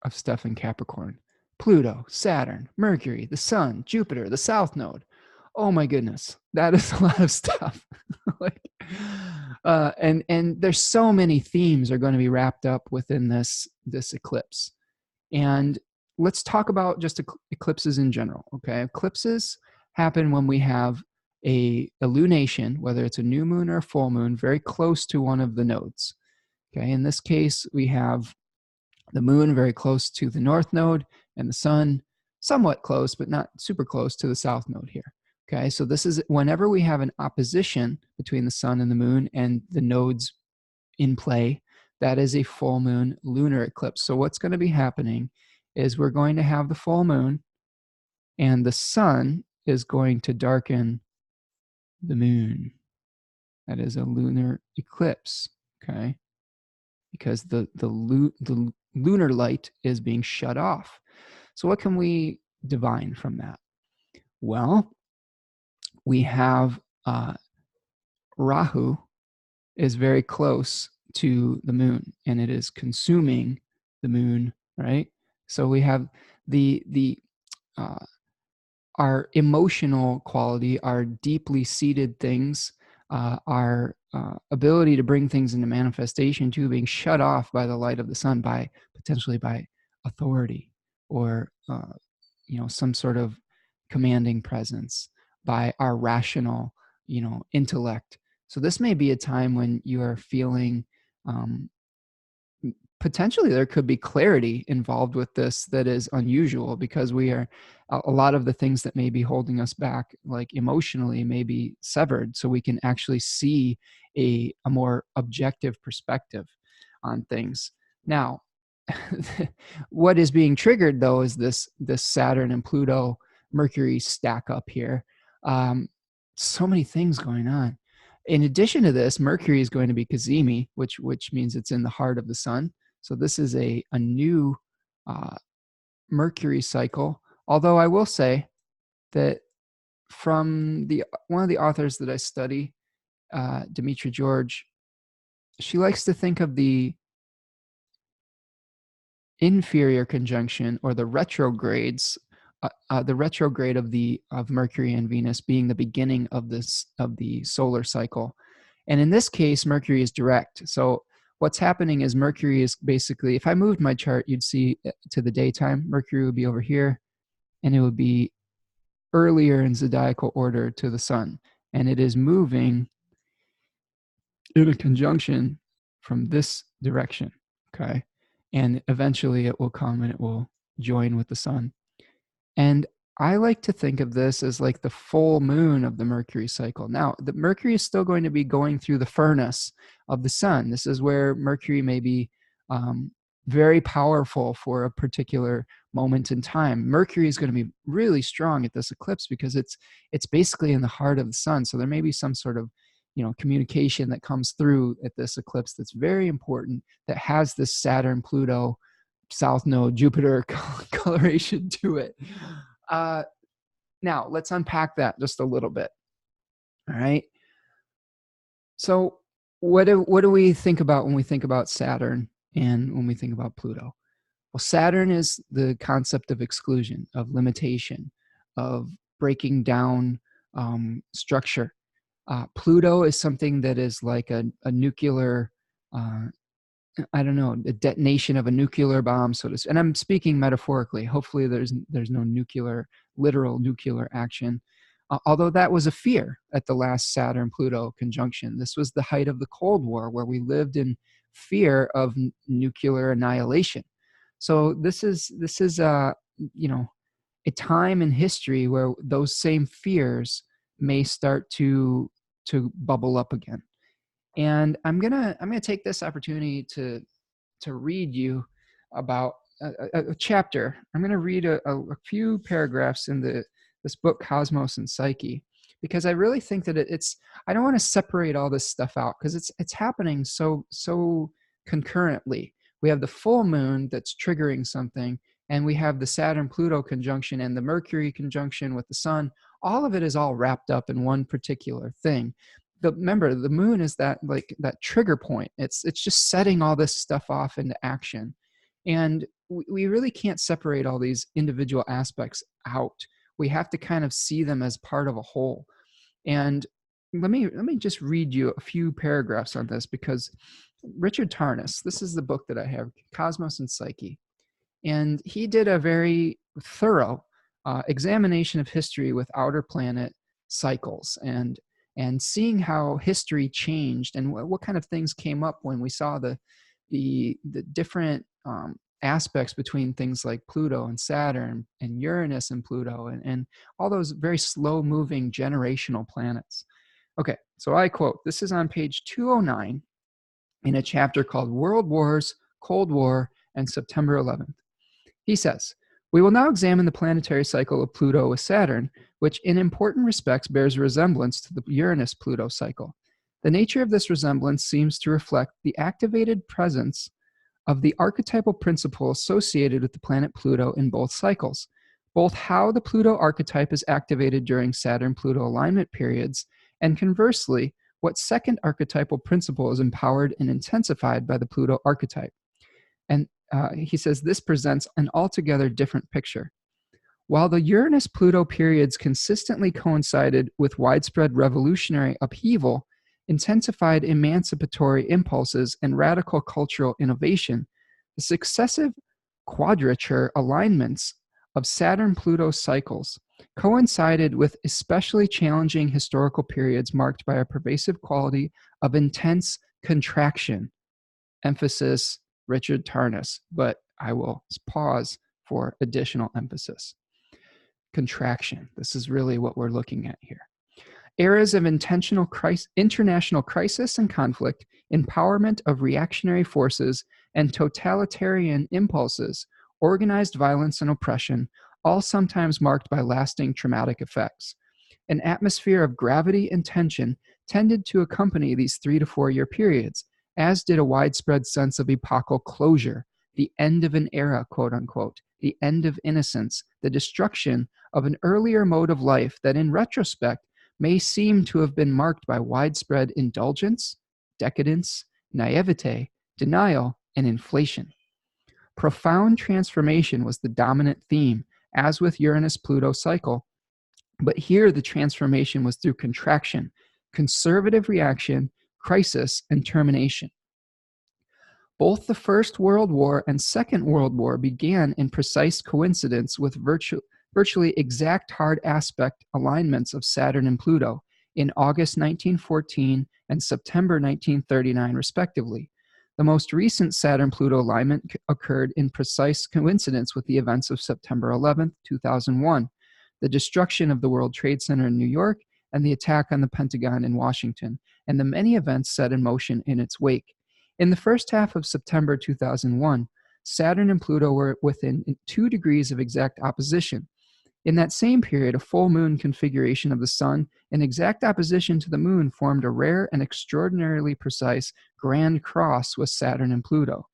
of stuff in Capricorn. Pluto, Saturn, Mercury, the Sun, Jupiter, the South Node. Oh my goodness, that is a lot of stuff. And there's so many themes are going to be wrapped up within this eclipse. And let's talk about just eclipses in general. Okay, eclipses happen when we have a lunation, whether it's a new moon or a full moon, very close to one of the nodes. Okay, in this case, we have the moon very close to the north node and the sun somewhat close, but not super close to the south node here. Okay, so this is whenever we have an opposition between the sun and the moon and the nodes in play, that is a full moon lunar eclipse. So what's going to be happening is we're going to have the full moon and the sun is going to darken the moon. That is a lunar eclipse, okay? Because the lunar light is being shut off. So what can we divine from that? Well, we have Rahu is very close to the moon and it is consuming the moon, right? So we have our emotional quality, our deeply seated things, our ability to bring things into manifestation too, being shut off by the light of the sun, potentially by authority or some sort of commanding presence, by our rational intellect. So this may be a time when you are feeling potentially there could be clarity involved with this that is unusual, because we are a lot of the things that may be holding us back, like emotionally, may be severed, so we can actually see a more objective perspective on things. Now, what is being triggered though is this Saturn and Pluto Mercury stack up here. So many things going on. In addition to this, Mercury is going to be Cazimi, which means it's in the heart of the sun. So this is a new Mercury cycle. Although I will say that from one of the authors that I study, Demetra George, she likes to think of the inferior conjunction or the retrogrades, the retrograde of Mercury and Venus being the beginning of the solar cycle. And in this case, Mercury is direct. So what's happening is Mercury is basically, if I moved my chart, you'd see to the daytime, Mercury would be over here, and it would be earlier in zodiacal order to the sun. And it is moving in a conjunction from this direction, okay? And eventually it will come and it will join with the sun. And I like to think of this as like the full moon of the Mercury cycle. Now, the Mercury is still going to be going through the furnace of the sun. This is where Mercury may be very powerful for a particular moment in time. Mercury is going to be really strong at this eclipse because it's basically in the heart of the sun. So there may be some sort of communication that comes through at this eclipse that's very important, that has this Saturn, Pluto, South Node, Jupiter coloration to it. Now, let's unpack that just a little bit. All right. So, what do we think about when we think about Saturn and when we think about Pluto? Well, Saturn is the concept of exclusion, of limitation, of breaking down structure. Pluto is something that is like a nuclear, I don't know, the detonation of a nuclear bomb, so to speak. And I'm speaking metaphorically. Hopefully, there's no literal nuclear action. Although that was a fear at the last Saturn-Pluto conjunction. This was the height of the Cold War, where we lived in fear of nuclear annihilation. So this is you know, a time in history where those same fears may start to bubble up again. And I'm gonna take this opportunity to read you about a chapter. I'm going to read a few paragraphs in this book, Cosmos and Psyche, because I really think that I don't want to separate all this stuff out, because it's happening so concurrently. We have the full moon that's triggering something, and we have the Saturn-Pluto conjunction and the Mercury conjunction with the sun. All of it is all wrapped up in one particular thing. Remember, the moon is that trigger point. It's just setting all this stuff off into action. And we really can't separate all these individual aspects out. We have to kind of see them as part of a whole. And let me just read you a few paragraphs on this, because Richard Tarnas, this is the book that I have, Cosmos and Psyche. And he did a very thorough examination of history with outer planet cycles, and seeing how history changed and what kind of things came up when we saw the different aspects between things like Pluto and Saturn and Uranus and Pluto and all those very slow moving generational planets. Okay, so I quote, this is on page 209 in a chapter called World Wars, Cold War, and September 11th. He says, "We will now examine the planetary cycle of Pluto with Saturn, which in important respects bears a resemblance to the Uranus-Pluto cycle. The nature of this resemblance seems to reflect the activated presence of the archetypal principle associated with the planet Pluto in both cycles, both how the Pluto archetype is activated during Saturn-Pluto alignment periods, and conversely, what second archetypal principle is empowered and intensified by the Pluto archetype." And he says this presents an altogether different picture. While the Uranus-Pluto periods consistently coincided with widespread revolutionary upheaval, intensified emancipatory impulses, and radical cultural innovation, the successive quadrature alignments of Saturn-Pluto cycles coincided with especially challenging historical periods marked by a pervasive quality of intense contraction. Emphasis, Richard Tarnas, but I will pause for additional emphasis. Contraction. This is really what we're looking at here. Eras of international crisis and conflict, empowerment of reactionary forces and totalitarian impulses, organized violence and oppression, all sometimes marked by lasting traumatic effects. An atmosphere of gravity and tension tended to accompany these 3 to 4 year periods, as did a widespread sense of epochal closure, the end of an era, quote unquote, the end of innocence, the destruction of an earlier mode of life that in retrospect may seem to have been marked by widespread indulgence, decadence, naivete, denial, and inflation. Profound transformation was the dominant theme, as with Uranus-Pluto cycle, but here the transformation was through contraction, conservative reaction, crisis, and termination. Both the First World War and Second World War began in precise coincidence with virtually exact hard aspect alignments of Saturn and Pluto in August 1914 and September 1939, respectively. The most recent Saturn-Pluto alignment occurred in precise coincidence with the events of September 11, 2001, the destruction of the World Trade Center in New York, and the attack on the Pentagon in Washington, and the many events set in motion in its wake. In the first half of September 2001, Saturn and Pluto were within 2 degrees of exact opposition. In that same period, a full moon configuration of the Sun in exact opposition to the Moon formed a rare and extraordinarily precise grand cross with Saturn and Pluto,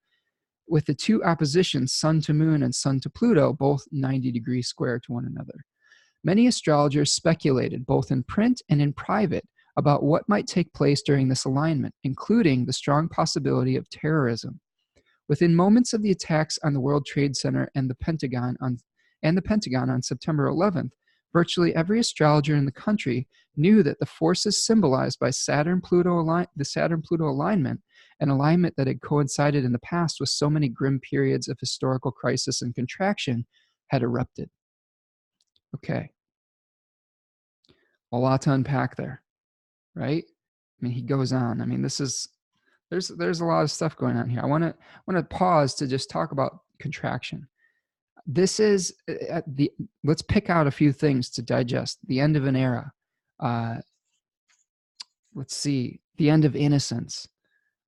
with the 2 oppositions, Sun to Moon and Sun to Pluto, both 90 degrees square to one another. Many astrologers speculated, both in print and in private, about what might take place during this alignment, including the strong possibility of terrorism. Within moments of the attacks on the World Trade Center and the Pentagon on September 11th, virtually every astrologer in the country knew that the forces symbolized by the Saturn-Pluto alignment, an alignment that had coincided in the past with so many grim periods of historical crisis and contraction, had erupted. Okay. A lot to unpack there, right? I mean, he goes on. I mean, there's a lot of stuff going on here. I want to pause to just talk about contraction. This is let's pick out a few things to digest. The end of an era. Let's see, the end of innocence.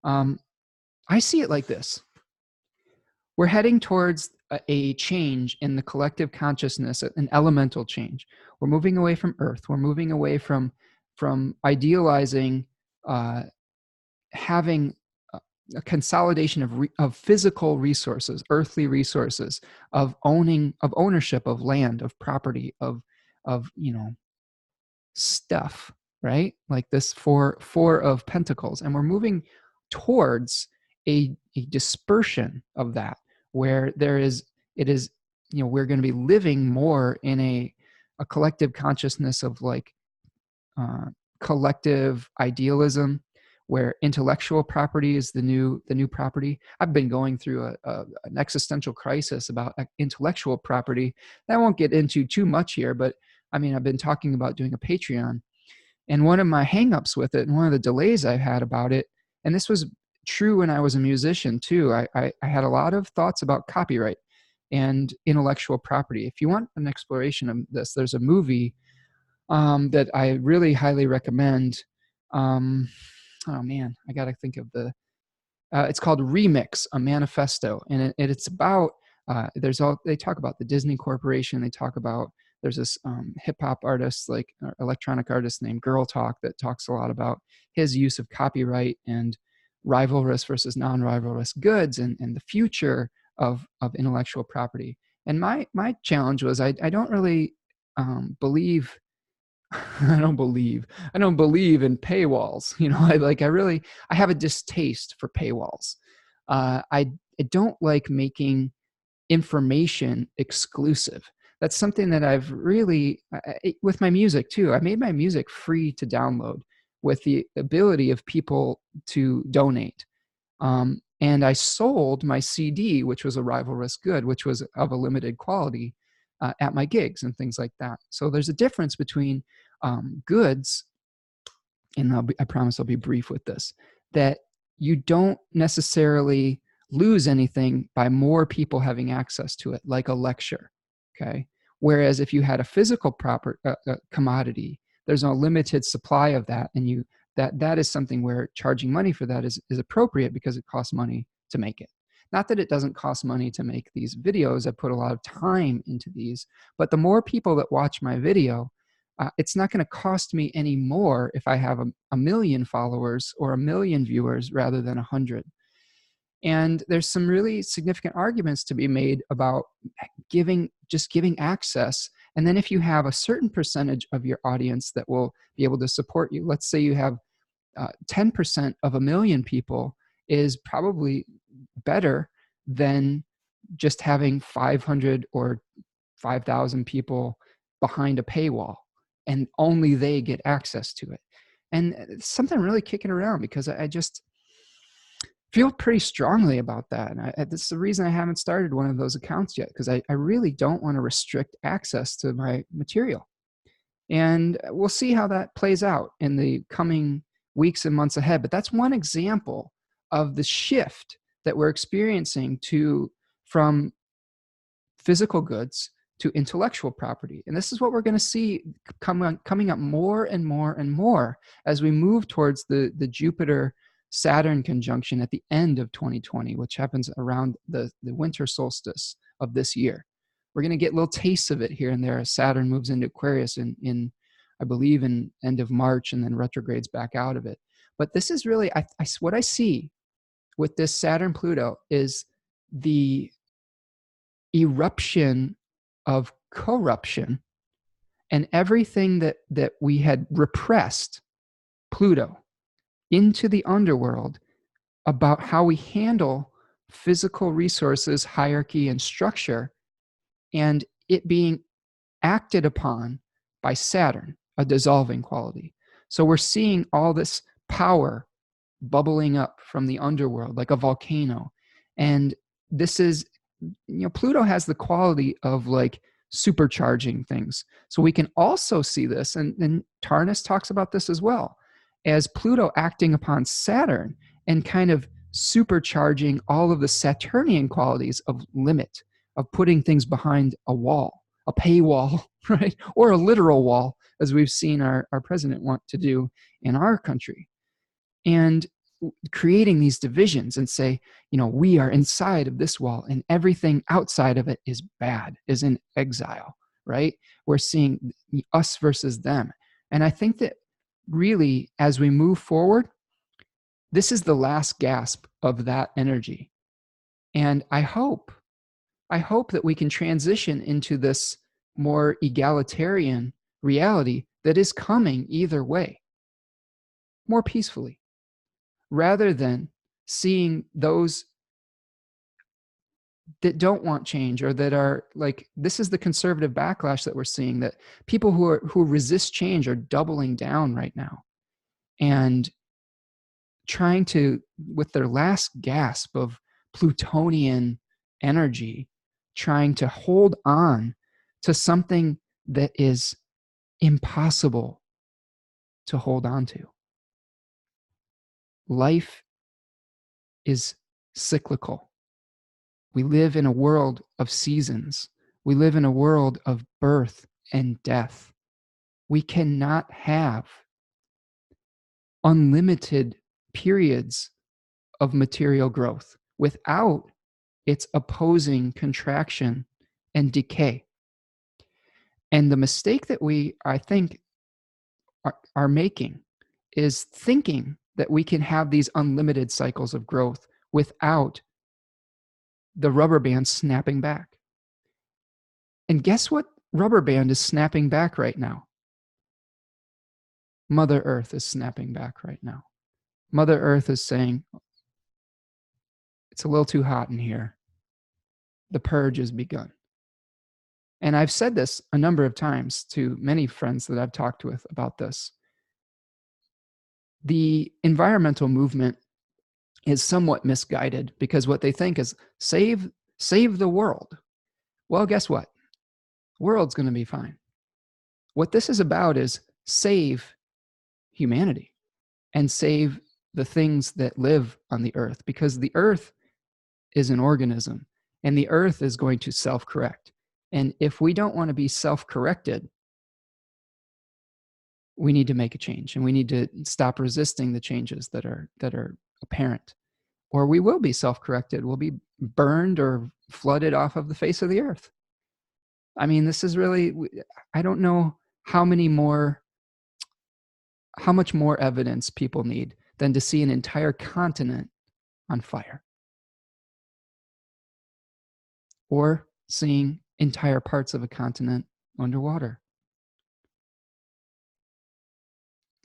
I see it like this. We're heading towards a change in the collective consciousness, an elemental change. We're moving away from Earth. We're moving away from idealizing having a consolidation of physical resources, earthly resources, of ownership of land, of property, of stuff, right? Like this four of Pentacles, and we're moving towards a dispersion of that, where we're going to be living more in a collective consciousness of like collective idealism, where intellectual property is the new property. I've been going through an existential crisis about intellectual property that I won't get into too much here, but I mean, I've been talking about doing a Patreon, and one of my hangups with it, and one of the delays I've had about it, and this was true when I was a musician too, I had a lot of thoughts about copyright and intellectual property. If you want an exploration of this, there's a movie that I really highly recommend. Oh man, I got to think of it's called Remix, a Manifesto. And it's about, they talk about the Disney Corporation. They talk about, there's this hip hop artist, like electronic artist named Girl Talk, that talks a lot about his use of copyright and rivalrous versus non-rivalrous goods, and the future of intellectual property. And my challenge was, I don't really believe I don't believe in paywalls. I have a distaste for paywalls. I don't like making information exclusive. That's something that I've really, with my music too. I made my music free to download with the ability of people to donate. And I sold my CD, which was a rivalrous good, which was of a limited quality, at my gigs and things like that. So there's a difference between goods, and I promise I'll be brief with this, that you don't necessarily lose anything by more people having access to it, like a lecture, okay? Whereas if you had a physical commodity, there's a limited supply of that, and that is something where charging money for that is appropriate, because it costs money to make it. Not that it doesn't cost money to make these videos. I put a lot of time into these, but the more people that watch my video, it's not going to cost me any more if I have a million followers or a million viewers rather than 100. And there's some really significant arguments to be made about just giving access. And then if you have a certain percentage of your audience that will be able to support you, let's say you have 10% of a million people, is probably better than just having 500 or 5,000 people behind a paywall and only they get access to it. And it's something really kicking around, because I just feel pretty strongly about that. And this is the reason I haven't started one of those accounts yet, because I really don't want to restrict access to my material. And we'll see how that plays out in the coming weeks and months ahead. But that's one example of the shift that we're experiencing from physical goods to intellectual property. And this is what we're going to see coming up more and more and more as we move towards the Jupiter-Saturn conjunction at the end of 2020, which happens around the winter solstice of this year. We're going to get little tastes of it here and there as Saturn moves into Aquarius in I believe, in end of March, and then retrogrades back out of it. But this is really, what I see with this Saturn-Pluto is the eruption of corruption And everything that we had repressed, Pluto, into the underworld about how we handle physical resources, hierarchy, and structure, and it being acted upon by Saturn, a dissolving quality. So we're seeing all this power bubbling up from the underworld like a volcano. And this is, Pluto has the quality of like supercharging things. So we can also see this, and Tarnas talks about this as well, as Pluto acting upon Saturn and kind of supercharging all of the Saturnian qualities of limit, of putting things behind a wall, a paywall, right? Or a literal wall, as we've seen our president want to do in our country. And creating these divisions and say, we are inside of this wall and everything outside of it is bad, is in exile, right? We're seeing us versus them. And I think that really, as we move forward, this is the last gasp of that energy. And I hope that we can transition into this more egalitarian reality that is coming either way, more peacefully, rather than seeing those that don't want change, or that are like, this is the conservative backlash that we're seeing, that people who resist change are doubling down right now and trying to, with their last gasp of Plutonian energy, trying to hold on to something that is impossible to hold on to. Life is cyclical. We live in a world of seasons. We live in a world of birth and death. We cannot have unlimited periods of material growth without its opposing contraction and decay. And the mistake that we, I think, are making is thinking that we can have these unlimited cycles of growth without the rubber band snapping back. And guess what rubber band is snapping back right now? Mother Earth is snapping back right now. Mother Earth is saying, it's a little too hot in here. The purge has begun. And I've said this a number of times to many friends that I've talked with about this. The environmental movement is somewhat misguided because what they think is save the world. Well, guess what? The world's going to be fine. What this is about is save humanity and save the things that live on the earth, because the earth is an organism and the earth is going to self-correct. And if we don't want to be self-corrected, we need to make a change, and we need to stop resisting the changes that are apparent, or we will be self-corrected. We'll be burned or flooded off of the face of the earth. I mean, this is really, I don't know how much more evidence people need than to see an entire continent on fire, or seeing entire parts of a continent underwater.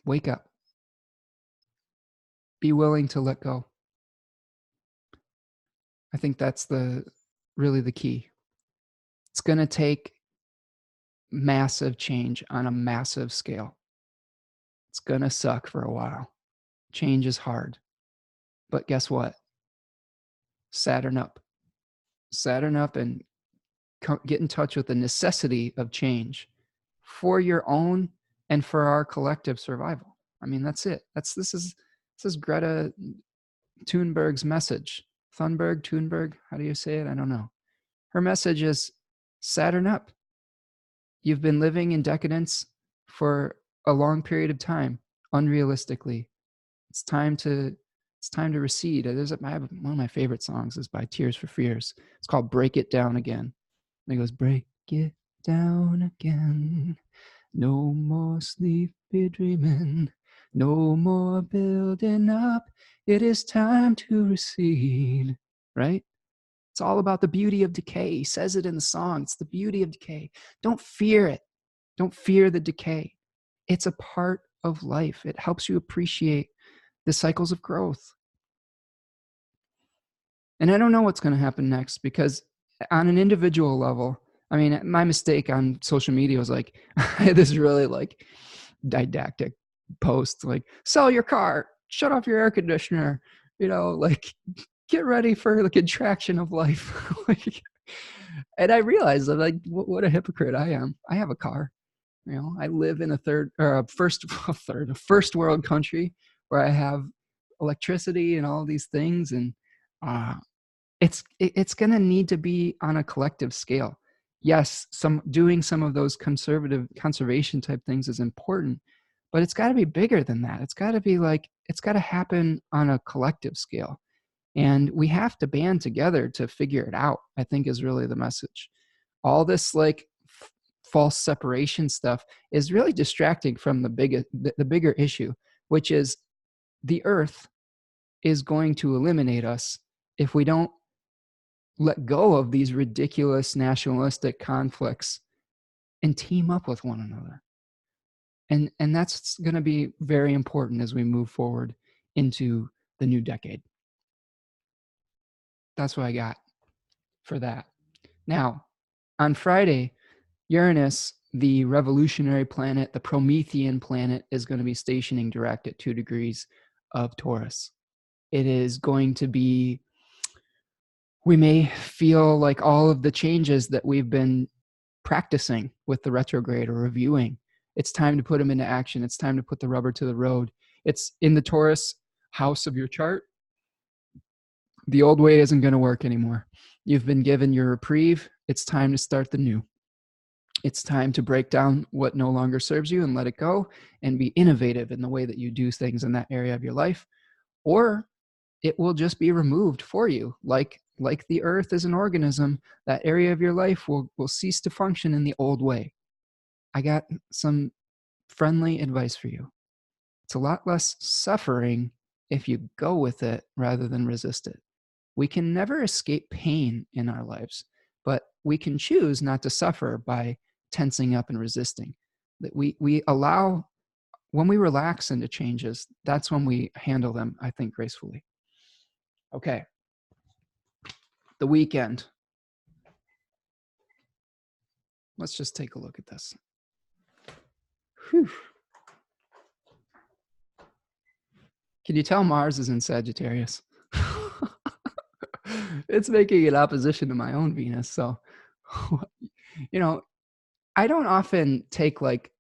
Wake up. Be willing to let go. I think that's really the key. It's going to take massive change on a massive scale. It's going to suck for a while. Change is hard. But guess what? Saturn up. Saturn up and get in touch with the necessity of change for your own and for our collective survival. I mean, that's it. This is Greta Thunberg's message. Thunberg, how do you say it? I don't know. Her message is Saturn up. You've been living in decadence for a long period of time, unrealistically. It's time to recede. I have one of my favorite songs is by Tears for Fears. It's called Break It Down Again. And it goes, break it down again. No more sleepy dreaming. No more building up. It is time to recede. Right? It's all about the beauty of decay. He says it in the song. It's the beauty of decay. Don't fear it. Don't fear the decay. It's a part of life. It helps you appreciate the cycles of growth. And I don't know what's going to happen next, because on an individual level, I mean, my mistake on social media was like, I had this really like didactic post, like, sell your car, shut off your air conditioner, you know, like, get ready for the contraction of life. Like, and I realized that, like, what a hypocrite I am. I have a car. You know, I live in a first world country where I have electricity and all these things, and it's going to need to be on a collective scale. Yes, doing some of those conservation type things is important, but it's got to be bigger than that. It's got to be like, it's got to happen on a collective scale. And we have to band together to figure it out, I think, is really the message. All this like false separation stuff is really distracting from the bigger issue, which is the earth is going to eliminate us if we don't let go of these ridiculous nationalistic conflicts and team up with one another. And that's going to be very important as we move forward into the new decade. That's what I got for that. Now, on Friday, Uranus, the revolutionary planet, the Promethean planet, is going to be stationing direct at 2 degrees of Taurus. It is going to be, we may feel like all of the changes that we've been practicing with the retrograde or reviewing, it's time to put them into action. It's time to put the rubber to the road. It's in the Taurus house of your chart. The old way isn't going to work anymore. You've been given your reprieve. It's time to start the new. It's time to break down what no longer serves you and let it go, and be innovative in the way that you do things in that area of your life, or it will just be removed for you. Like the earth is an organism, that area of your life will cease to function in the old way. I got some friendly advice for you. It's a lot less suffering if you go with it rather than resist it. We can never escape pain in our lives, but we can choose not to suffer by tensing up and resisting. That we allow, when we relax into changes, that's when we handle them, I think, gracefully. Okay. The weekend. Let's just take a look at this. Whew. Can you tell Mars is in Sagittarius? It's making an opposition to my own Venus. So, you know, I don't often take like,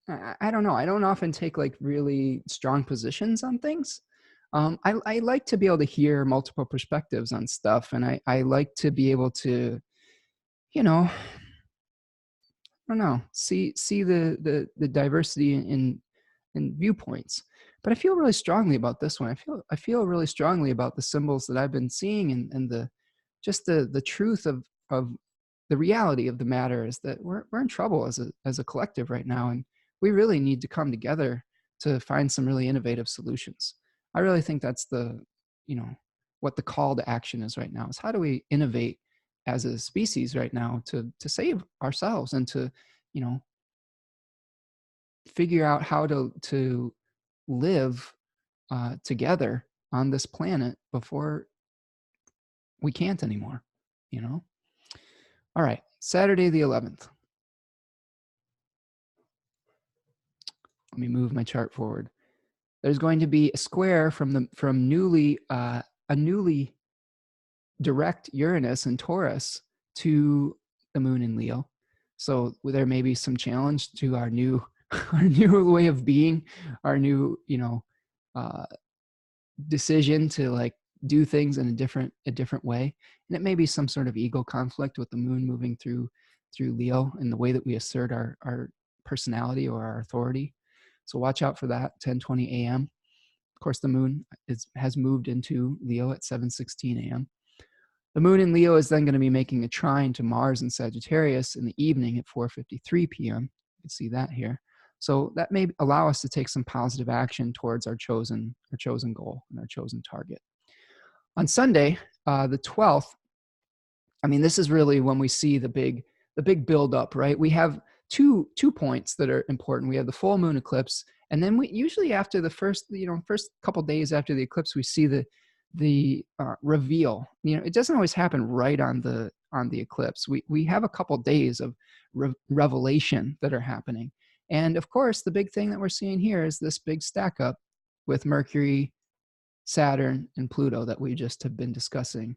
I don't know. I don't often take like really strong positions on things. I like to be able to hear multiple perspectives on stuff. And I like to be able to, you know, I don't know, see the diversity in viewpoints. But I feel really strongly about this one. I feel really strongly about the symbols that I've been seeing, and the just the truth of the reality of the matter is that we're in trouble as a collective right now, and we really need to come together to find some really innovative solutions. I really think that's what the call to action is right now, is how do we innovate as a species right now to save ourselves and to, figure out how to live together on this planet before we can't anymore, All right, Saturday the 11th. Let me move my chart forward. There's going to be a square from a newly direct Uranus and Taurus to the moon in Leo. So there may be some challenge to our new way of being, our new decision to like do things in a different way. And it may be some sort of ego conflict with the moon moving through Leo and the way that we assert our personality or our authority. So watch out for that, 10:20 a.m. Of course, the moon has moved into Leo at 7:16 a.m. The moon in Leo is then going to be making a trine to Mars in Sagittarius in the evening at 4:53 p.m. You can see that here. So that may allow us to take some positive action towards our chosen goal and our chosen target. On Sunday, the 12th, I mean, this is really when we see the big build up, right? We have two points that are important. We have the full moon eclipse, and then we usually after the first couple days after the eclipse, we see the reveal. It doesn't always happen right on the eclipse. We have a couple days of revelation that are happening. And of course, the big thing that we're seeing here is this big stack up with Mercury, Saturn, and Pluto that we just have been discussing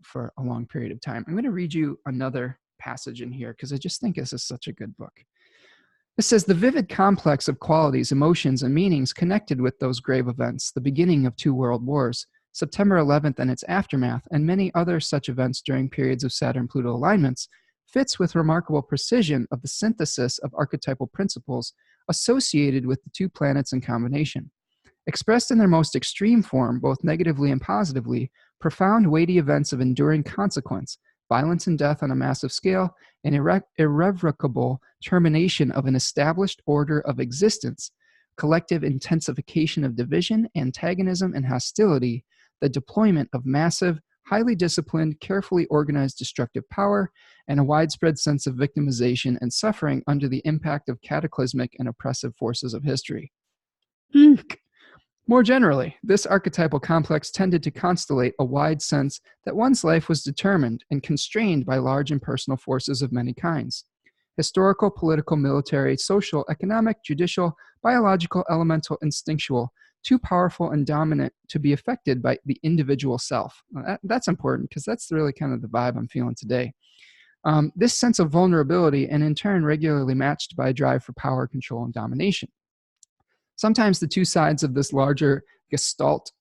for a long period of time. I'm going to read you another passage in here because I just think this is such a good book. It says, the vivid complex of qualities, emotions, and meanings connected with those grave events, the beginning of 2 world wars, September 11th and its aftermath, and many other such events during periods of Saturn-Pluto alignments, fits with remarkable precision of the synthesis of archetypal principles associated with the 2 planets in combination. Expressed in their most extreme form, both negatively and positively, profound weighty events of enduring consequence, violence and death on a massive scale, an irrevocable termination of an established order of existence, collective intensification of division, antagonism, and hostility, the deployment of massive, highly disciplined, carefully organized destructive power, and a widespread sense of victimization and suffering under the impact of cataclysmic and oppressive forces of history. More generally, this archetypal complex tended to constellate a wide sense that one's life was determined and constrained by large impersonal forces of many kinds: historical, political, military, social, economic, judicial, biological, elemental, instinctual, too powerful and dominant to be affected by the individual self. That's important because that's really kind of the vibe I'm feeling today. This sense of vulnerability, and in turn regularly matched by a drive for power, control, and domination. Sometimes the 2 sides of this larger gestalt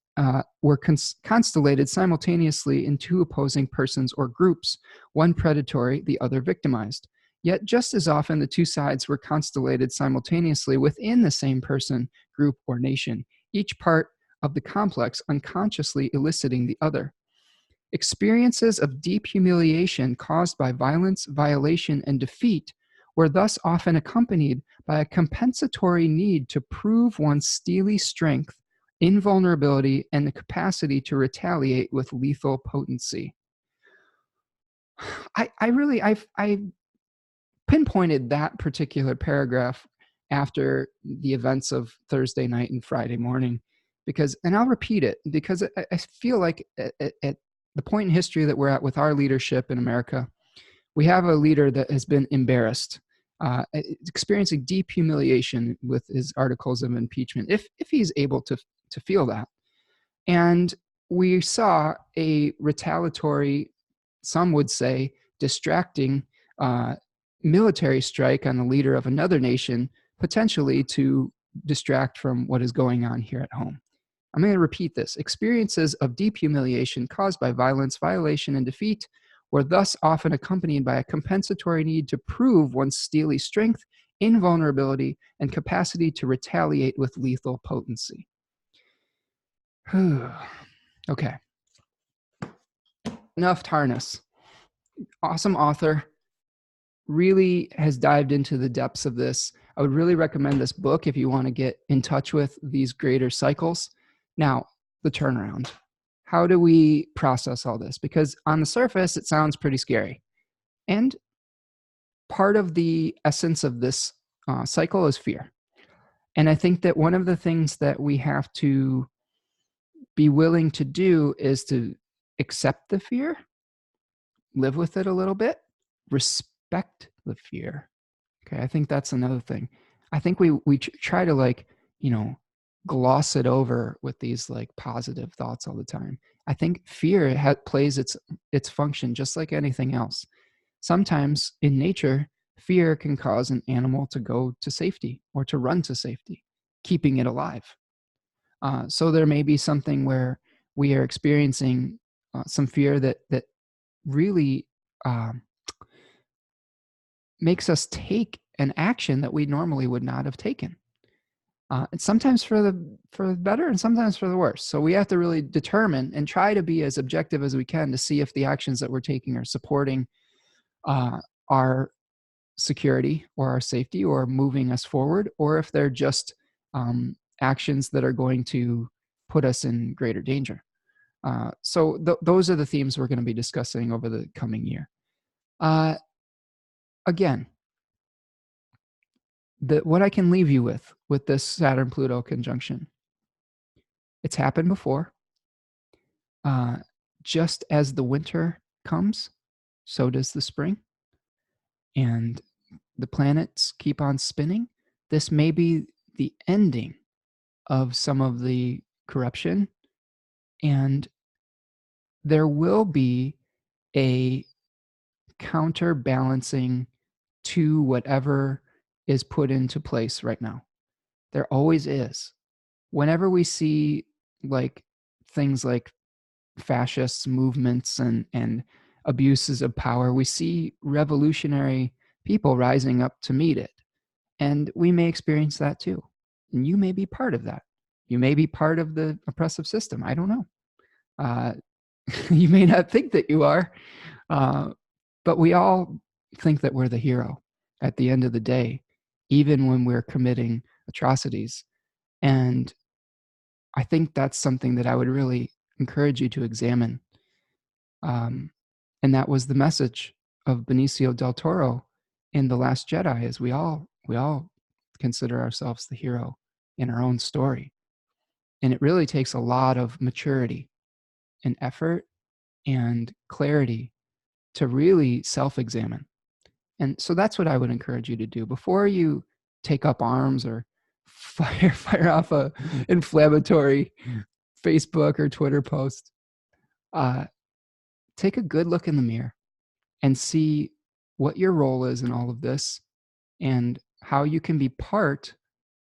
were constellated simultaneously in 2 opposing persons or groups, one predatory, the other victimized. Yet just as often the 2 sides were constellated simultaneously within the same person, group, or nation, each part of the complex unconsciously eliciting the other. Experiences of deep humiliation caused by violence, violation, and defeat were thus often accompanied by a compensatory need to prove one's steely strength, invulnerability, and the capacity to retaliate with lethal potency. I pinpointed that particular paragraph after the events of Thursday night and Friday morning, and I'll repeat it because I feel like at the point in history that we're at with our leadership in America, we have a leader that has been embarrassed, experiencing deep humiliation with his articles of impeachment, if he's able to feel that. And we saw a retaliatory, some would say, distracting military strike on the leader of another nation, potentially to distract from what is going on here at home. I'm going to repeat this. Experiences of deep humiliation caused by violence, violation, and defeat were thus often accompanied by a compensatory need to prove one's steely strength, invulnerability, and capacity to retaliate with lethal potency. Okay. Enough Tarnas. Awesome author. Really has dived into the depths of this. I would really recommend this book if you want to get in touch with these greater cycles. Now, the turnaround. How do we process all this? Because on the surface, it sounds pretty scary. And part of the essence of this cycle is fear. And I think that one of the things that we have to be willing to do is to accept the fear, live with it a little bit, respect the fear. Okay, I think that's another thing. I think we try to gloss it over with these positive thoughts all the time. I think fear plays its function just like anything else. Sometimes in nature, fear can cause an animal to go to safety or to run to safety, keeping it alive. So there may be something where we are experiencing some fear that really makes us take an action that we normally would not have taken. It's sometimes for the better and sometimes for the worse. So we have to really determine and try to be as objective as we can to see if the actions that we're taking are supporting our security or our safety or moving us forward, or if they're just actions that are going to put us in greater danger. So those are the themes we're going to be discussing over the coming year. Again, what I can leave you with this Saturn-Pluto conjunction, it's happened before. Just as the winter comes, so does the spring. And the planets keep on spinning. This may be the ending of some of the corruption, and there will be a counterbalancing to whatever is put into place right now. There always is. Whenever we see like things like fascist movements and abuses of power, we see revolutionary people rising up to meet it. And we may experience that too. And you may be part of that. You may be part of the oppressive system. I don't know. Uh, you may not think that you are, but we all think that we're the hero at the end of the day, even when we're committing atrocities. And I think that's something that I would really encourage you to examine. And that was the message of Benicio del Toro in The Last Jedi, is we all consider ourselves the hero in our own story. And it really takes a lot of maturity and effort and clarity to really self-examine. And so that's what I would encourage you to do before you take up arms or fire off a inflammatory Facebook or Twitter post. Take a good look in the mirror and see what your role is in all of this and how you can be part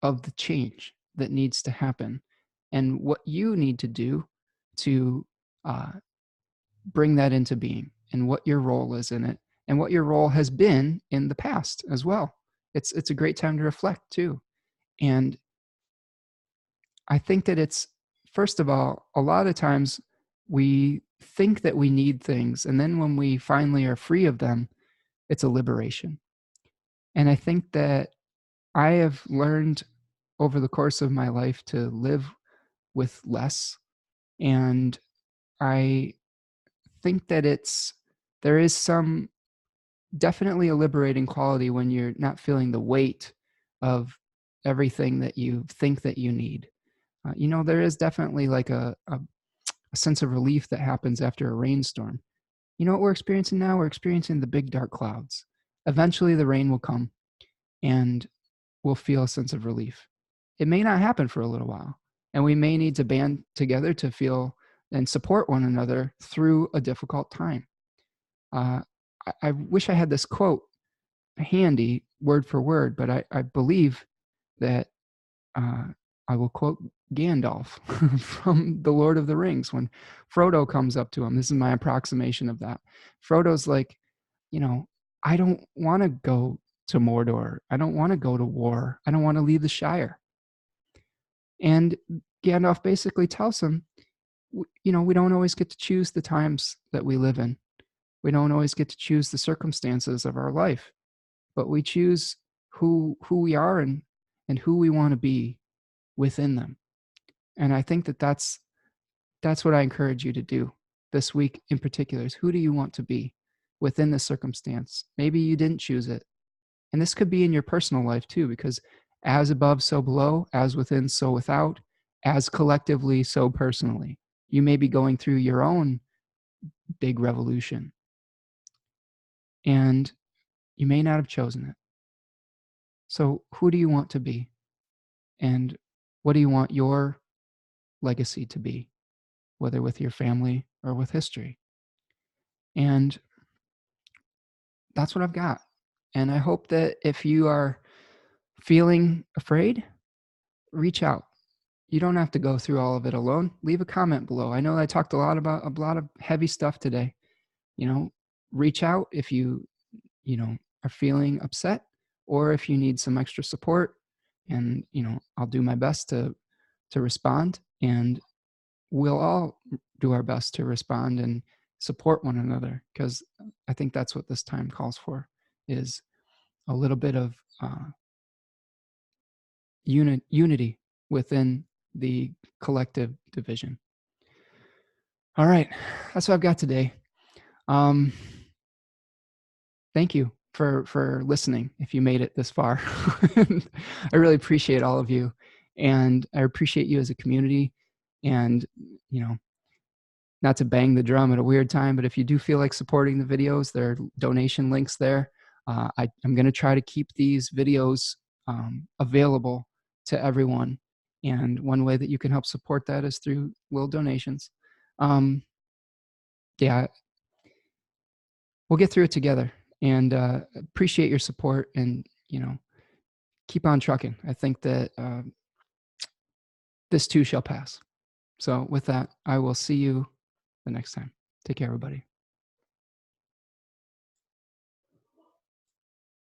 of the change that needs to happen and what you need to do to bring that into being and what your role is in it and what your role has been in the past as well. It's a great time to reflect too. And I think that it's, first of all, a lot of times we think that we need things, and then when we finally are free of them, it's a liberation. And I think that I have learned over the course of my life to live with less. And I think that there is some definitely a liberating quality when you're not feeling the weight of everything that you think that you need. There is definitely like a sense of relief that happens after a rainstorm. You know what we're experiencing now? We're experiencing the big dark clouds. Eventually the rain will come and we'll feel a sense of relief. It may not happen for a little while, and we may need to band together to feel and support one another through a difficult time. I wish I had this quote handy word for word, but I believe that I will quote Gandalf from The Lord of the Rings when Frodo comes up to him. This is my approximation of that. Frodo's like, I don't want to go to Mordor. I don't want to go to war. I don't want to leave the Shire. And Gandalf basically tells him, we don't always get to choose the times that we live in. We don't always get to choose the circumstances of our life, but we choose who we are and who we want to be within them. And I think that that's what I encourage you to do this week in particular, is who do you want to be within the circumstance? Maybe you didn't choose it. And this could be in your personal life too, because as above, so below, as within, so without, as collectively, so personally. You may be going through your own big revolution, and you may not have chosen it. So who do you want to be? And what do you want your legacy to be, whether with your family or with history? And that's what I've got. And I hope that if you are feeling afraid, reach out. You don't have to go through all of it alone. Leave a comment below. I know I talked a lot of heavy stuff today. Reach out if you are feeling upset, or if you need some extra support, and I'll do my best to respond, and we'll all do our best to respond and support one another, because I think that's what this time calls for, is a little bit of unity within the collective division. All right, that's what I've got today. Thank you for listening, if you made it this far. I really appreciate all of you, and I appreciate you as a community. And, you know, not to bang the drum at a weird time, but if you do feel like supporting the videos, there are donation links there. I'm going to try to keep these videos available to everyone. And one way that you can help support that is through little donations. Yeah, we'll get through it together, and appreciate your support, and, you know, keep on trucking. I think that this too shall pass. So with that, I will see you the next time. Take care, everybody.